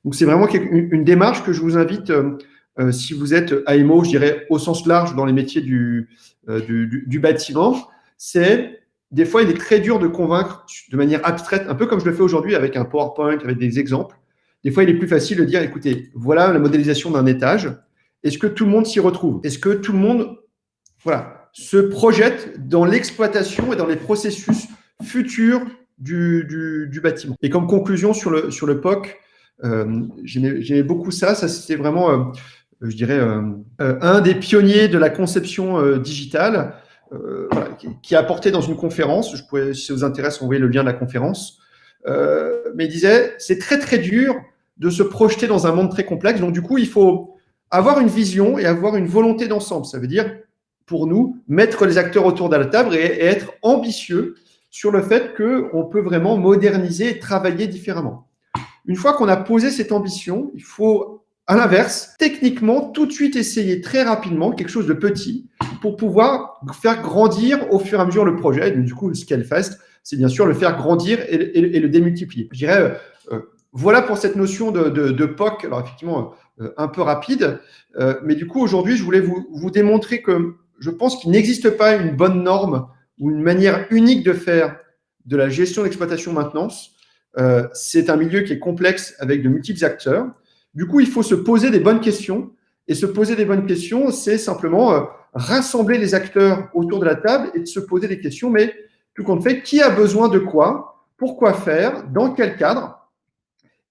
Donc, c'est vraiment une démarche que je vous invite, si vous êtes AMO, je dirais au sens large dans les métiers du bâtiment, c'est des fois, il est très dur de convaincre de manière abstraite, un peu comme je le fais aujourd'hui avec un PowerPoint, avec des exemples. Des fois, il est plus facile de dire, écoutez, voilà la modélisation d'un étage. Est-ce que tout le monde s'y retrouve? Est-ce que tout le monde se projette dans l'exploitation et dans les processus futurs du bâtiment? Et comme conclusion sur le POC, j'aimais beaucoup ça. Ça, c'était vraiment, je dirais, un des pionniers de la conception digitale qui a apporté dans une conférence. Je pourrais, si ça vous intéresse, envoyer le lien de la conférence. Mais il disait, c'est très, très dur de se projeter dans un monde très complexe. Donc, du coup, il faut avoir une vision et avoir une volonté d'ensemble. Ça veut dire, pour nous, mettre les acteurs autour de la table et être ambitieux sur le fait qu'on peut vraiment moderniser et travailler différemment. Une fois qu'on a posé cette ambition, il faut, à l'inverse, techniquement, tout de suite essayer très rapidement quelque chose de petit pour pouvoir faire grandir au fur et à mesure le projet. Donc, du coup, le scale fast, c'est bien sûr le faire grandir et le démultiplier. Je dirais, voilà pour cette notion de POC, alors effectivement, un peu rapide, mais du coup, aujourd'hui, je voulais vous démontrer que je pense qu'il n'existe pas une bonne norme ou une manière unique de faire de la gestion d'exploitation maintenance. C'est un milieu qui est complexe avec de multiples acteurs. Du coup, il faut se poser des bonnes questions. Et se poser des bonnes questions, c'est simplement rassembler les acteurs autour de la table et de se poser des questions. Mais tout compte fait, qui a besoin de quoi? Pourquoi faire? Dans quel cadre?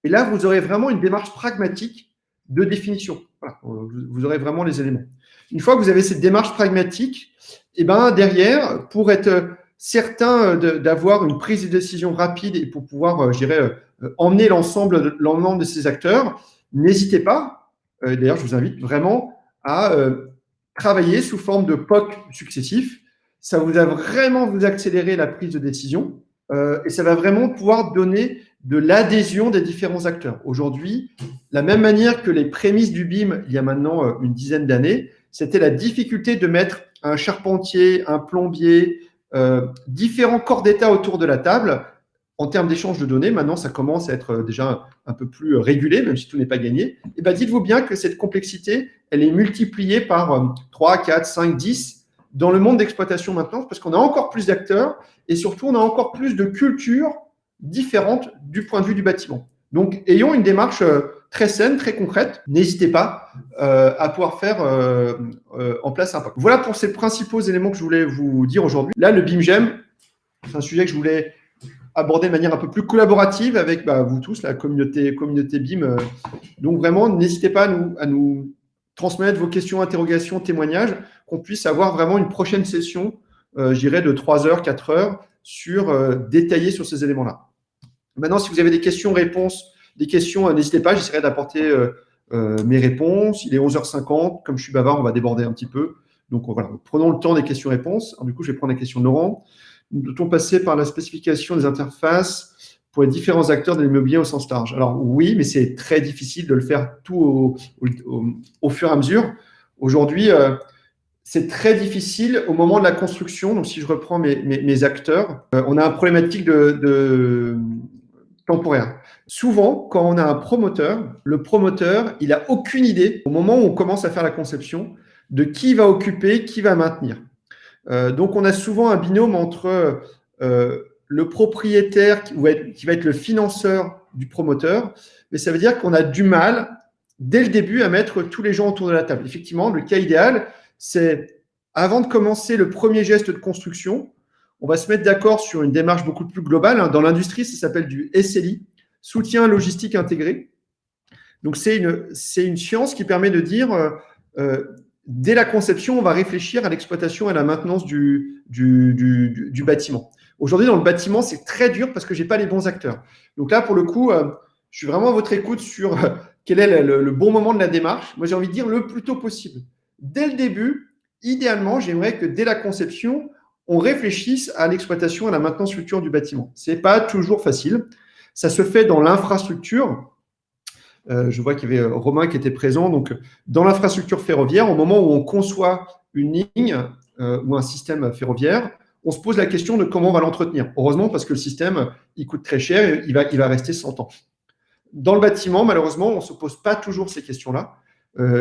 Et là, vous aurez vraiment une démarche pragmatique de définition. Voilà, vous aurez vraiment les éléments. Une fois que vous avez cette démarche pragmatique, et ben derrière, pour être certain d'avoir une prise de décision rapide et pour pouvoir, je dirais, emmener l'ensemble de ces acteurs, n'hésitez pas, d'ailleurs, je vous invite vraiment à travailler sous forme de POC successifs. Ça va vraiment vous accélérer la prise de décision et ça va vraiment pouvoir donner de l'adhésion des différents acteurs. Aujourd'hui, la même manière que les prémices du BIM, il y a maintenant une dizaine d'années, c'était la difficulté de mettre un charpentier, un plombier, différents corps d'État autour de la table en termes d'échange de données. Maintenant, ça commence à être déjà un peu plus régulé, même si tout n'est pas gagné. Et ben, dites-vous bien que cette complexité, elle est multipliée par 3, 4, 5, 10 dans le monde d'exploitation maintenant, parce qu'on a encore plus d'acteurs et surtout, on a encore plus de cultures différentes du point de vue du bâtiment. Donc, ayons une démarche très saine, très concrète. N'hésitez pas à pouvoir faire en place un POC. Voilà pour ces principaux éléments que je voulais vous dire aujourd'hui. Là, le BIM-GEM, c'est un sujet que je voulais aborder de manière un peu plus collaborative avec vous tous, la communauté BIM. Donc vraiment, n'hésitez pas à nous transmettre vos questions, interrogations, témoignages, qu'on puisse avoir vraiment une prochaine session, je dirais de 3 heures, 4 heures, détaillée sur ces éléments-là. Maintenant, si vous avez des questions-réponses, n'hésitez pas, j'essaierai d'apporter mes réponses. Il est 11h50, comme je suis bavard, on va déborder un petit peu. Donc voilà, prenons le temps des questions-réponses. Du coup, je vais prendre la question de Laurent. Doit-on passer par la spécification des interfaces pour les différents acteurs de l'immobilier au sens large? Alors oui, mais c'est très difficile de le faire tout au fur et à mesure. Aujourd'hui, c'est très difficile au moment de la construction. Donc si je reprends mes acteurs, on a une problématique de temporaire. Souvent, quand on a un promoteur, le promoteur, il n'a aucune idée, au moment où on commence à faire la conception, de qui va occuper, qui va maintenir. Donc, on a souvent un binôme entre le propriétaire qui va être le financeur du promoteur, mais ça veut dire qu'on a du mal, dès le début, à mettre tous les gens autour de la table. Effectivement, le cas idéal, c'est avant de commencer le premier geste de construction, on va se mettre d'accord sur une démarche beaucoup plus globale. Dans l'industrie, ça s'appelle du SLI, soutien logistique intégré. Donc, c'est une science qui permet de dire, dès la conception, on va réfléchir à l'exploitation et à la maintenance du bâtiment. Aujourd'hui, dans le bâtiment, c'est très dur parce que je n'ai pas les bons acteurs. Donc là, pour le coup, je suis vraiment à votre écoute sur quel est le bon moment de la démarche. Moi, j'ai envie de dire le plus tôt possible. Dès le début, idéalement, j'aimerais que dès la conception, on réfléchisse à l'exploitation et à la maintenance future du bâtiment. Ce n'est pas toujours facile. Ça se fait dans l'infrastructure. Je vois qu'il y avait Romain qui était présent. Donc, dans l'infrastructure ferroviaire, au moment où on conçoit une ligne ou un système ferroviaire, on se pose la question de comment on va l'entretenir. Heureusement, parce que le système, il coûte très cher et il va rester 100 ans. Dans le bâtiment, malheureusement, on ne se pose pas toujours ces questions-là.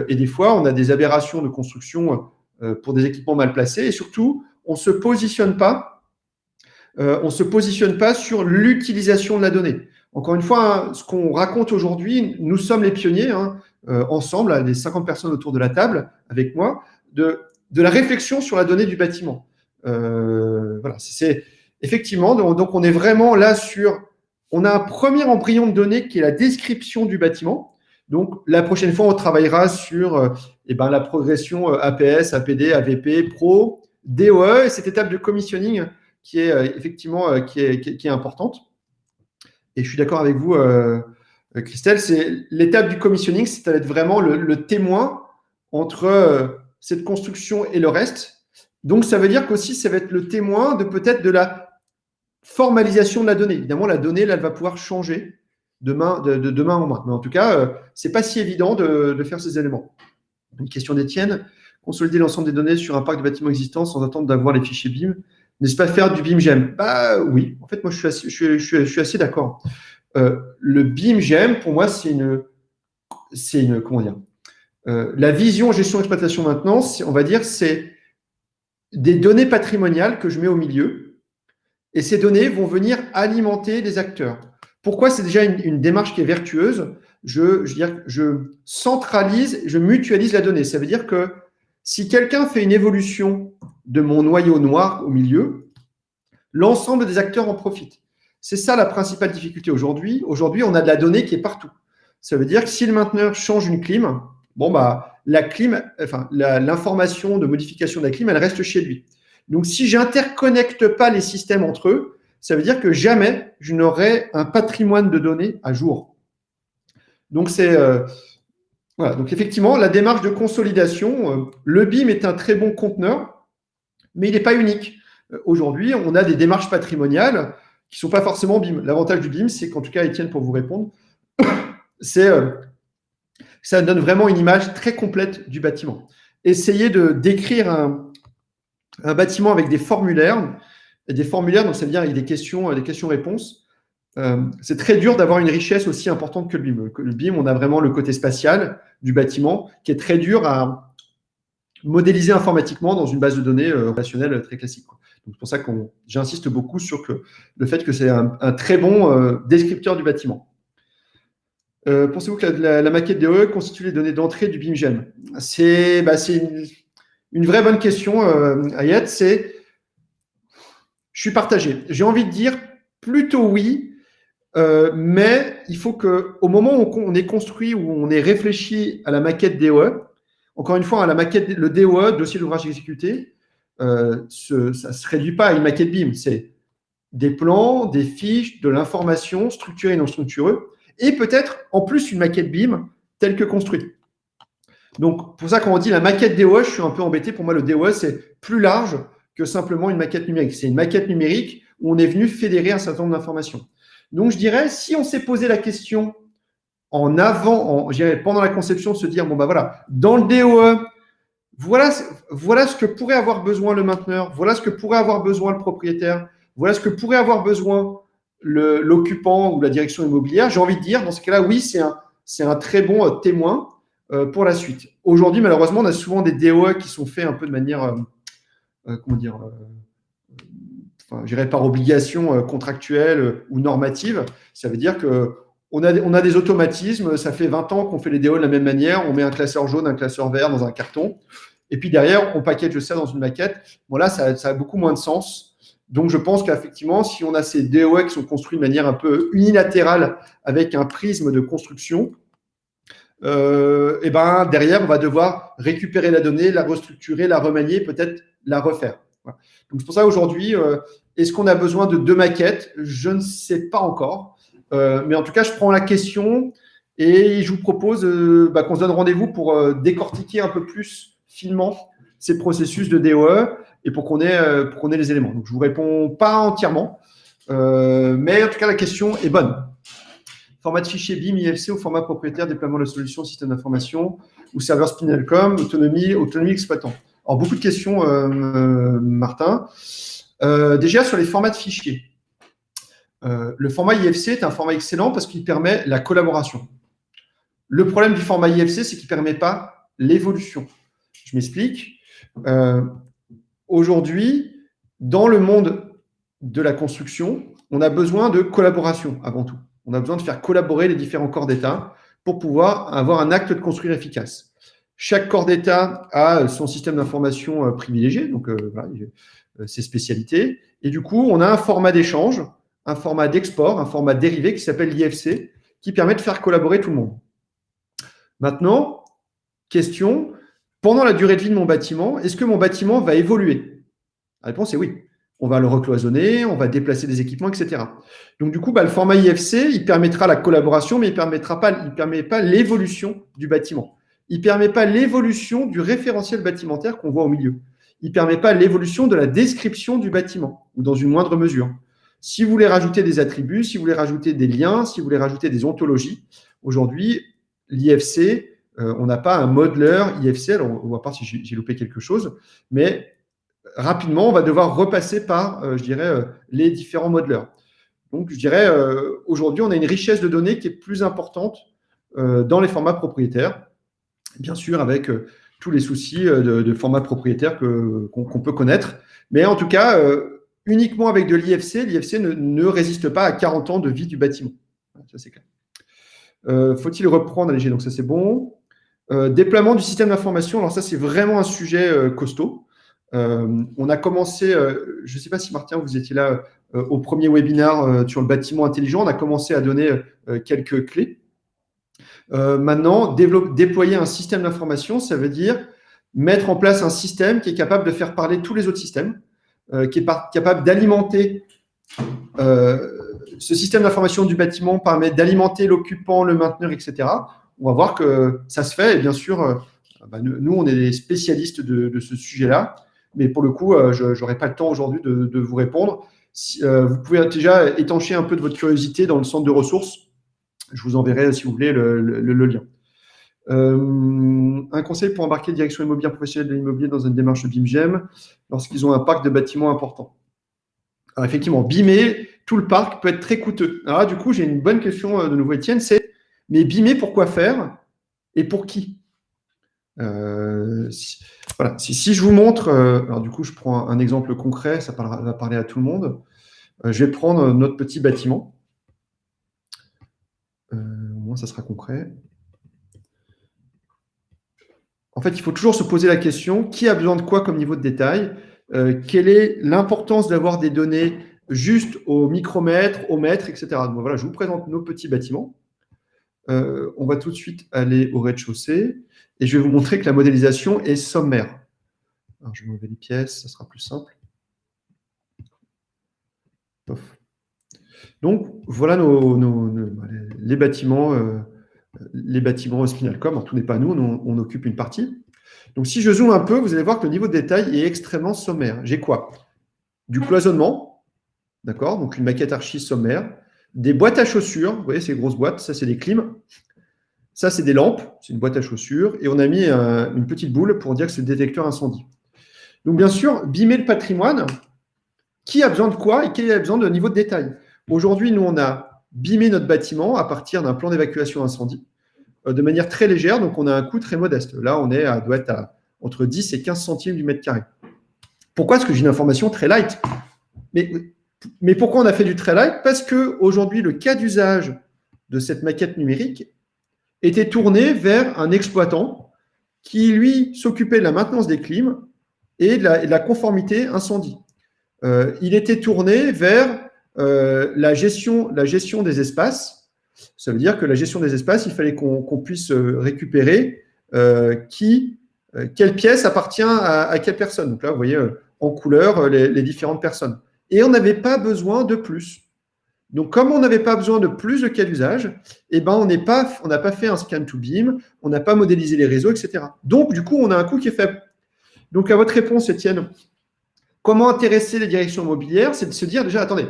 Et des fois, on a des aberrations de construction pour des équipements mal placés. Et surtout, on ne se positionne pas sur l'utilisation de la donnée. Encore une fois, ce qu'on raconte aujourd'hui, nous sommes les pionniers, ensemble, les 50 personnes autour de la table, avec moi, de la réflexion sur la donnée du bâtiment. Voilà, c'est effectivement, donc on est vraiment là on a un premier embryon de données qui est la description du bâtiment. Donc, la prochaine fois, on travaillera sur la progression APS, APD, AVP, Pro, DOE, et cette étape de commissioning qui est effectivement qui est importante. Et je suis d'accord avec vous, Christelle, c'est l'étape du commissioning, ça va être vraiment le témoin entre cette construction et le reste. Donc, ça veut dire qu'aussi, ça va être le témoin de peut-être de la formalisation de la donnée. Évidemment, la donnée, là, elle va pouvoir changer de demain en main. Mais en tout cas, ce n'est pas si évident de faire ces éléments. Une question d'Étienne. Consolider l'ensemble des données sur un parc de bâtiments existants sans attendre d'avoir les fichiers BIM. N'est-ce pas faire du BIM-GEM? Oui, en fait, moi, je suis assez d'accord. Le BIM-GEM, pour moi, c'est une comment dire, la vision gestion, exploitation, maintenance, on va dire, c'est des données patrimoniales que je mets au milieu. Et ces données vont venir alimenter les acteurs. Pourquoi? C'est déjà une démarche qui est vertueuse. Je centralise, je mutualise la donnée. Ça veut dire que si quelqu'un fait une évolution de mon noyau noir au milieu, l'ensemble des acteurs en profitent. C'est ça la principale difficulté aujourd'hui. Aujourd'hui, on a de la donnée qui est partout. Ça veut dire que si le mainteneur change une clim, la clim, l'information de modification de la clim, elle reste chez lui. Donc, si je n'interconnecte pas les systèmes entre eux, ça veut dire que jamais je n'aurai un patrimoine de données à jour. Donc, voilà. Donc, effectivement, la démarche de consolidation, le BIM est un très bon conteneur, mais il n'est pas unique. Aujourd'hui, on a des démarches patrimoniales qui ne sont pas forcément BIM. L'avantage du BIM, c'est qu'en tout cas, Étienne, pour vous répondre, ça donne vraiment une image très complète du bâtiment. Essayez de décrire un bâtiment avec des formulaires, donc ça veut dire avec des questions-réponses. C'est très dur d'avoir une richesse aussi importante que le BIM. Le BIM, on a vraiment le côté spatial du bâtiment qui est très dur à modéliser informatiquement dans une base de données relationnelle très classique. Donc, c'est pour ça que j'insiste beaucoup sur le fait que c'est un très bon descripteur du bâtiment. Pensez-vous que la maquette DOE constitue les données d'entrée du BIM-GEM? C'est une vraie bonne question, Ayet. Je suis partagé. J'ai envie de dire plutôt oui, mais il faut qu'au moment où on est construit, où on est réfléchi à la maquette DOE, encore une fois, à la maquette, le DOE, dossier d'ouvrage exécuté, ça ne se réduit pas à une maquette BIM. C'est des plans, des fiches, de l'information structurée et non structurée, et peut-être en plus une maquette BIM telle que construite. Donc, pour ça, quand on dit la maquette DOE, je suis un peu embêté. Pour moi, le DOE, c'est plus large que simplement une maquette numérique. C'est une maquette numérique où on est venu fédérer un certain nombre d'informations. Donc, je dirais, si on s'est posé la question pendant la conception, de se dire, bon, bah voilà, dans le DOE, voilà ce que pourrait avoir besoin le mainteneur, voilà ce que pourrait avoir besoin le propriétaire, voilà ce que pourrait avoir besoin l'occupant ou la direction immobilière. J'ai envie de dire, dans ce cas-là, oui, c'est un très bon témoin pour la suite. Aujourd'hui, malheureusement, on a souvent des DOE qui sont faits un peu de manière, comment dire, je dirais par obligation contractuelle ou normative. Ça veut dire qu'on a des automatismes. Ça fait 20 ans qu'on fait les DOE de la même manière. On met un classeur jaune, un classeur vert dans un carton. Et puis derrière, on package ça dans une maquette. Bon, là, ça a beaucoup moins de sens. Donc, je pense qu'effectivement, si on a ces DOE qui sont construits de manière un peu unilatérale avec un prisme de construction, et ben derrière, on va devoir récupérer la donnée, la restructurer, la remanier, peut-être la refaire. Voilà. Donc, c'est pour ça aujourd'hui, est-ce qu'on a besoin de 2 maquettes? Je ne sais pas encore. Mais en tout cas, je prends la question et je vous propose qu'on se donne rendez-vous pour décortiquer un peu plus finement ces processus de DOE et pour qu'on ait les éléments. Donc, je ne vous réponds pas entièrement, mais en tout cas, la question est bonne. Format de fichier BIM, IFC ou format propriétaire, déploiement de la solution, système d'information ou serveur Spinalcom, autonomie exploitant. Alors, beaucoup de questions, Martin. Déjà, sur les formats de fichiers. Le format IFC est un format excellent parce qu'il permet la collaboration. Le problème du format IFC, c'est qu'il ne permet pas l'évolution. Je m'explique. Aujourd'hui, dans le monde de la construction, on a besoin de collaboration avant tout. On a besoin de faire collaborer les différents corps d'État pour pouvoir avoir un acte de construire efficace. Chaque corps d'État a son système d'information privilégié, donc voilà, ses spécialités. Et du coup, on a un format d'échange, un format d'export, un format dérivé qui s'appelle l'IFC, qui permet de faire collaborer tout le monde. Maintenant, question, pendant la durée de vie de mon bâtiment, est-ce que mon bâtiment va évoluer? La réponse est oui. On va le recloisonner, on va déplacer des équipements, etc. Donc, du coup, le format IFC, il permettra la collaboration, mais il ne permet pas l'évolution du bâtiment. Il ne permet pas l'évolution du référentiel bâtimentaire qu'on voit au milieu. Il ne permet pas l'évolution de la description du bâtiment, ou dans une moindre mesure. Si vous voulez rajouter des attributs, si vous voulez rajouter des liens, si vous voulez rajouter des ontologies, aujourd'hui, l'IFC, on n'a pas un modeler IFC, alors on va voir si j'ai loupé quelque chose, mais rapidement, on va devoir repasser par, je dirais, les différents modelers. Donc, je dirais, aujourd'hui, on a une richesse de données qui est plus importante dans les formats propriétaires, bien sûr, avec tous les soucis de formats propriétaires qu'on peut connaître. Mais en tout cas, uniquement avec de l'IFC, l'IFC ne résiste pas à 40 ans de vie du bâtiment. Ça, c'est clair. Faut-il reprendre? Allez, donc ça, c'est bon. Déploiement du système d'information. Alors ça, c'est vraiment un sujet costaud. On a commencé, je ne sais pas si Martin, vous étiez là au premier webinaire sur le bâtiment intelligent. On a commencé à donner quelques clés. Maintenant, déployer un système d'information, ça veut dire mettre en place un système qui est capable de faire parler tous les autres systèmes, qui est capable d'alimenter ce système d'information du bâtiment, permet d'alimenter l'occupant, le mainteneur, etc. On va voir que ça se fait. Et bien sûr, nous, on est des spécialistes de ce sujet-là. Mais pour le coup, je n'aurai pas le temps aujourd'hui de vous répondre. Vous pouvez déjà étancher un peu de votre curiosité dans le centre de ressources. Je vous enverrai, si vous voulez, le lien. Un conseil pour embarquer direction immobilière professionnelle de l'immobilier dans une démarche BIM-GEM lorsqu'ils ont un parc de bâtiments important. Alors, effectivement, BIMer tout le parc peut être très coûteux. Alors là, du coup, j'ai une bonne question de nouveau, Étienne, c'est mais BIMer, pourquoi faire et pour qui? Voilà. Si je vous montre, alors du coup, je prends un exemple concret, ça va parler à tout le monde. Je vais prendre notre petit bâtiment. Au moins, ça sera concret. En fait, il faut toujours se poser la question, qui a besoin de quoi comme niveau de détail? Quelle est l'importance d'avoir des données juste au micromètre, au mètre, etc. Donc voilà, je vous présente nos petits bâtiments. On va tout de suite aller au rez-de-chaussée et je vais vous montrer que la modélisation est sommaire. Alors, je vais enlever les pièces, ça sera plus simple. Donc, voilà les bâtiments Spinalcom. Alors, tout n'est pas nous, on occupe une partie. Donc, si je zoome un peu, vous allez voir que le niveau de détail est extrêmement sommaire. J'ai quoi? Du cloisonnement, d'accord? Donc, une maquette archi sommaire. Des boîtes à chaussures, vous voyez ces grosses boîtes, ça c'est des clims. Ça c'est des lampes, c'est une boîte à chaussures. Et on a mis une petite boule pour dire que c'est le détecteur incendie. Donc, bien sûr, BIMer le patrimoine, qui a besoin de quoi et qui a besoin de niveau de détail? Aujourd'hui, nous, on a BIMé notre bâtiment à partir d'un plan d'évacuation incendie de manière très légère, donc on a un coût très modeste. Là, doit être entre 10 et 15 centimes du mètre carré. Pourquoi? Parce que j'ai une information très light. Mais pourquoi on a fait du très light? Parce qu'aujourd'hui, le cas d'usage de cette maquette numérique était tourné vers un exploitant qui, lui, s'occupait de la maintenance des clims et de la conformité incendie. Il était tourné vers la gestion des espaces. Ça veut dire que la gestion des espaces, il fallait qu'on puisse récupérer quelle pièce appartient à quelle personne. Donc là, vous voyez en couleur les différentes personnes. Et on n'avait pas besoin de plus. Donc, comme on n'avait pas besoin de plus de cas d'usage, eh ben, on n'a pas fait un scan to BIM, on n'a pas modélisé les réseaux, etc. Donc, du coup, on a un coût qui est faible. Donc, à votre réponse, Étienne, comment intéresser les directions immobilières? C'est de se dire déjà, attendez,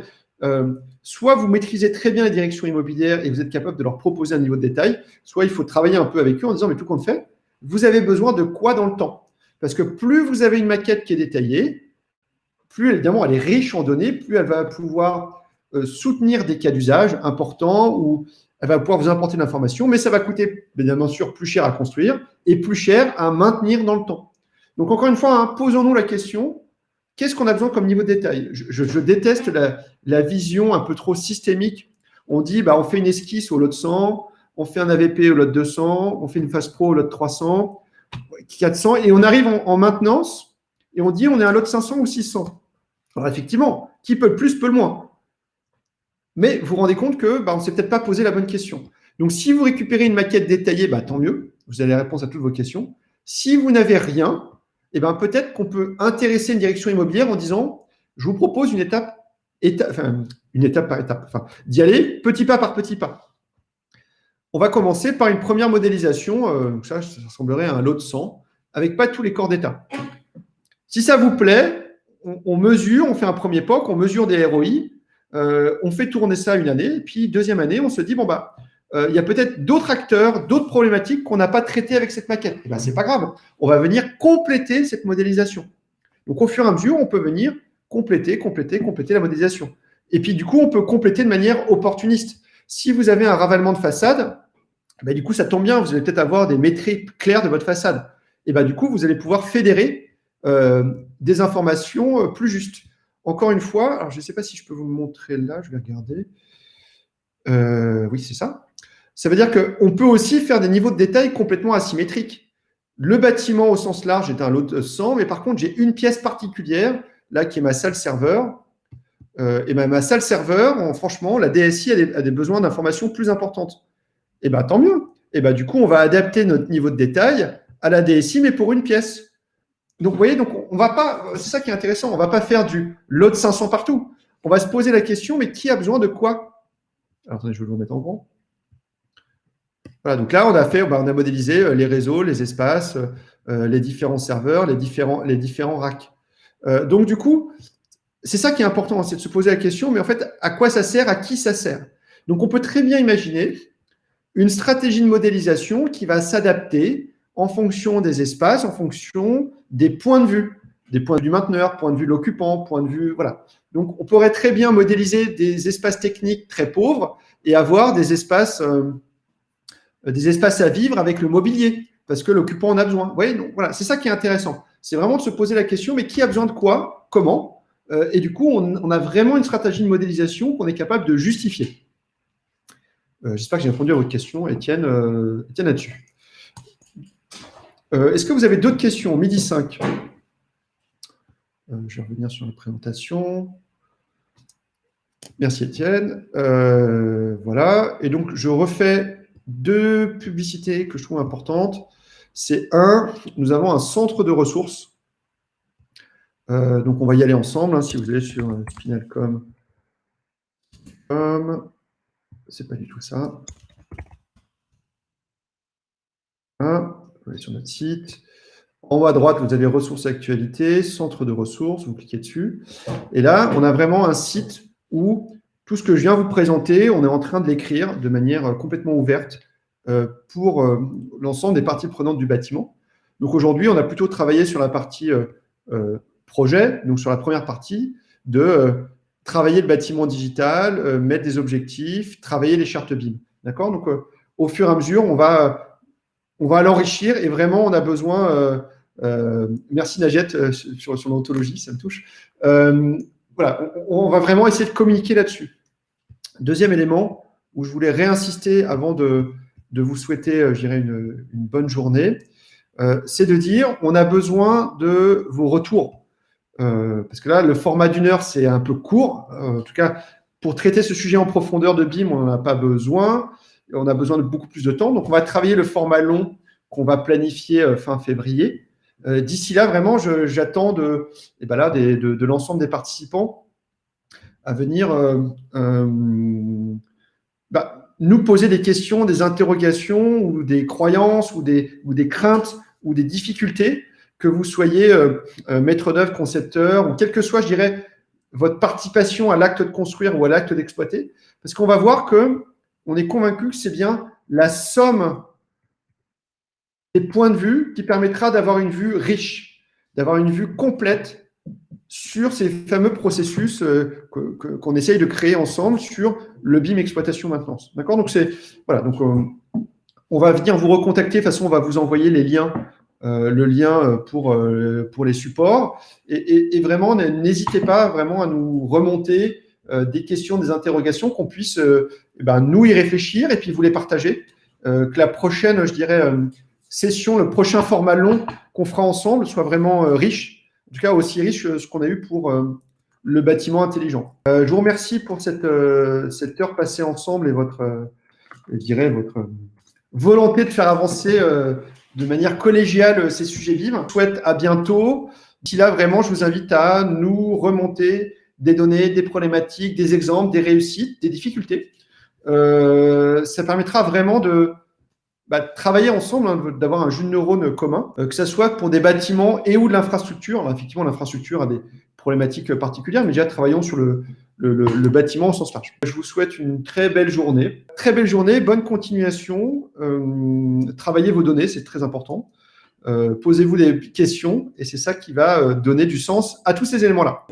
soit vous maîtrisez très bien les directions immobilières et vous êtes capable de leur proposer un niveau de détail, soit il faut travailler un peu avec eux en disant, mais tout compte fait, vous avez besoin de quoi dans le temps? Parce que plus vous avez une maquette qui est détaillée, plus évidemment elle est riche en données, plus elle va pouvoir soutenir des cas d'usage importants ou elle va pouvoir vous apporter de l'information, mais ça va coûter bien sûr plus cher à construire et plus cher à maintenir dans le temps. Donc encore une fois, hein, posons-nous la question, qu'est-ce qu'on a besoin comme niveau de détail? Je déteste la vision un peu trop systémique. On dit, on fait une esquisse au lot de 100, on fait un AVP au lot de 200, on fait une phase pro au lot de 300, 400, et on arrive en maintenance et on dit on est un lot de 500 ou 600. Alors effectivement, qui peut le plus, peut le moins. Mais vous vous rendez compte que on ne s'est peut-être pas posé la bonne question. Donc, si vous récupérez une maquette détaillée, tant mieux, vous avez la réponse à toutes vos questions. Si vous n'avez rien, peut-être qu'on peut intéresser une direction immobilière en disant, je vous propose une étape par étape, d'y aller petit pas par petit pas. On va commencer par une première modélisation, donc ça ressemblerait à un lot de 100, avec pas tous les corps d'état. Si ça vous plaît, on mesure, on fait un premier POC, on mesure des ROI, on fait tourner ça une année, et puis deuxième année, on se dit, il y a peut-être d'autres acteurs, d'autres problématiques qu'on n'a pas traitées avec cette maquette. C'est pas grave, on va venir compléter cette modélisation. Donc, au fur et à mesure, on peut venir compléter la modélisation. Et puis, du coup, on peut compléter de manière opportuniste. Si vous avez un ravalement de façade, du coup, ça tombe bien, vous allez peut-être avoir des métriques claires de votre façade. Et du coup, vous allez pouvoir fédérer des informations plus justes. Encore une fois, alors je ne sais pas si je peux vous le montrer là, je vais regarder. Oui, c'est ça. Ça veut dire qu'on peut aussi faire des niveaux de détail complètement asymétriques. Le bâtiment au sens large est un lot de 100, mais par contre, j'ai une pièce particulière, là, qui est ma salle serveur. Et ma salle serveur, franchement, la DSI a des besoins d'informations plus importantes. Et tant mieux. Et du coup, on va adapter notre niveau de détail à la DSI, mais pour une pièce. Donc, vous voyez, on va pas, c'est ça qui est intéressant, on ne va pas faire du lot de 500 partout. On va se poser la question, mais qui a besoin de quoi? Alors, attendez, je vais vous le mettre en grand. Voilà, donc là, on a modélisé les réseaux, les espaces, les différents serveurs, les différents racks. Donc, du coup, c'est ça qui est important, c'est de se poser la question, mais en fait, à quoi ça sert, à qui ça sert? Donc, on peut très bien imaginer une stratégie de modélisation qui va s'adapter en fonction des espaces, en fonction des points de vue du mainteneur, point de vue de l'occupant, point de vue, voilà. Donc, on pourrait très bien modéliser des espaces techniques très pauvres et avoir des espaces à vivre avec le mobilier, parce que l'occupant en a besoin. Vous voyez, donc voilà, c'est ça qui est intéressant. C'est vraiment de se poser la question, mais qui a besoin de quoi, comment? Et du coup, on a vraiment une stratégie de modélisation qu'on est capable de justifier. J'espère que j'ai répondu à votre question, Étienne, là-dessus. Est-ce que vous avez d'autres questions? Midi 5. Je vais revenir sur la présentation. Merci Étienne. Voilà. Et donc, je refais 2 publicités que je trouve importantes. C'est nous avons un centre de ressources. Donc, on va y aller ensemble. Hein, si vous allez sur Spinalcom, c'est pas du tout ça. Vous allez sur notre site. En haut à droite, vous avez ressources actualités, centre de ressources, vous cliquez dessus. Et là, on a vraiment un site où tout ce que je viens vous présenter, on est en train de l'écrire de manière complètement ouverte pour l'ensemble des parties prenantes du bâtiment. Donc aujourd'hui, on a plutôt travaillé sur la partie projet, donc sur la première partie, de travailler le bâtiment digital, mettre des objectifs, travailler les chartes BIM. D'accord? Donc au fur et à mesure, on va l'enrichir et vraiment, on a besoin. Merci Najette sur l'ontologie, ça me touche. Voilà, on va vraiment essayer de communiquer là-dessus. Deuxième élément où je voulais réinsister avant de vous souhaiter, je dirais, une bonne journée, c'est de dire on a besoin de vos retours. Parce que là, le format d'1 heure, c'est un peu court. En tout cas, pour traiter ce sujet en profondeur de BIM, on n'en a pas besoin. On a besoin de beaucoup plus de temps. Donc, on va travailler le format long qu'on va planifier fin février. D'ici là, vraiment, j'attends de l'ensemble des participants à venir nous poser des questions, des interrogations ou des croyances ou des craintes ou des difficultés, que vous soyez maître d'œuvre, concepteur, ou quelle que soit, je dirais, votre participation à l'acte de construire ou à l'acte d'exploiter. Parce qu'on va voir qu'on est convaincu que c'est bien la somme des points de vue qui permettra d'avoir une vue riche, d'avoir une vue complète sur ces fameux processus qu'on essaye de créer ensemble sur le BIM exploitation maintenance. D'accord? Donc, voilà. Donc, on va venir vous recontacter. De toute façon, on va vous envoyer les liens, le lien pour les supports. Et vraiment, n'hésitez pas vraiment à nous remonter des questions, des interrogations, qu'on puisse nous y réfléchir et puis vous les partager. Que la prochaine, je dirais, session, le prochain format long qu'on fera ensemble soit vraiment riche. En tout cas, aussi riche ce qu'on a eu pour le bâtiment intelligent. Je vous remercie pour cette heure passée ensemble et votre volonté de faire avancer de manière collégiale ces sujets BIM. Je vous souhaite à bientôt. D'ici là, vraiment, je vous invite à nous remonter des données, des problématiques, des exemples, des réussites, des difficultés. Ça permettra vraiment de travailler ensemble, hein, d'avoir un jus de neurones commun, que ce soit pour des bâtiments et ou de l'infrastructure. Alors, effectivement, l'infrastructure a des problématiques particulières, mais déjà, travaillons sur le bâtiment au sens large. Je vous souhaite une très belle journée. Très belle journée, bonne continuation. Travaillez vos données, c'est très important. Posez-vous des questions et c'est ça qui va donner du sens à tous ces éléments-là.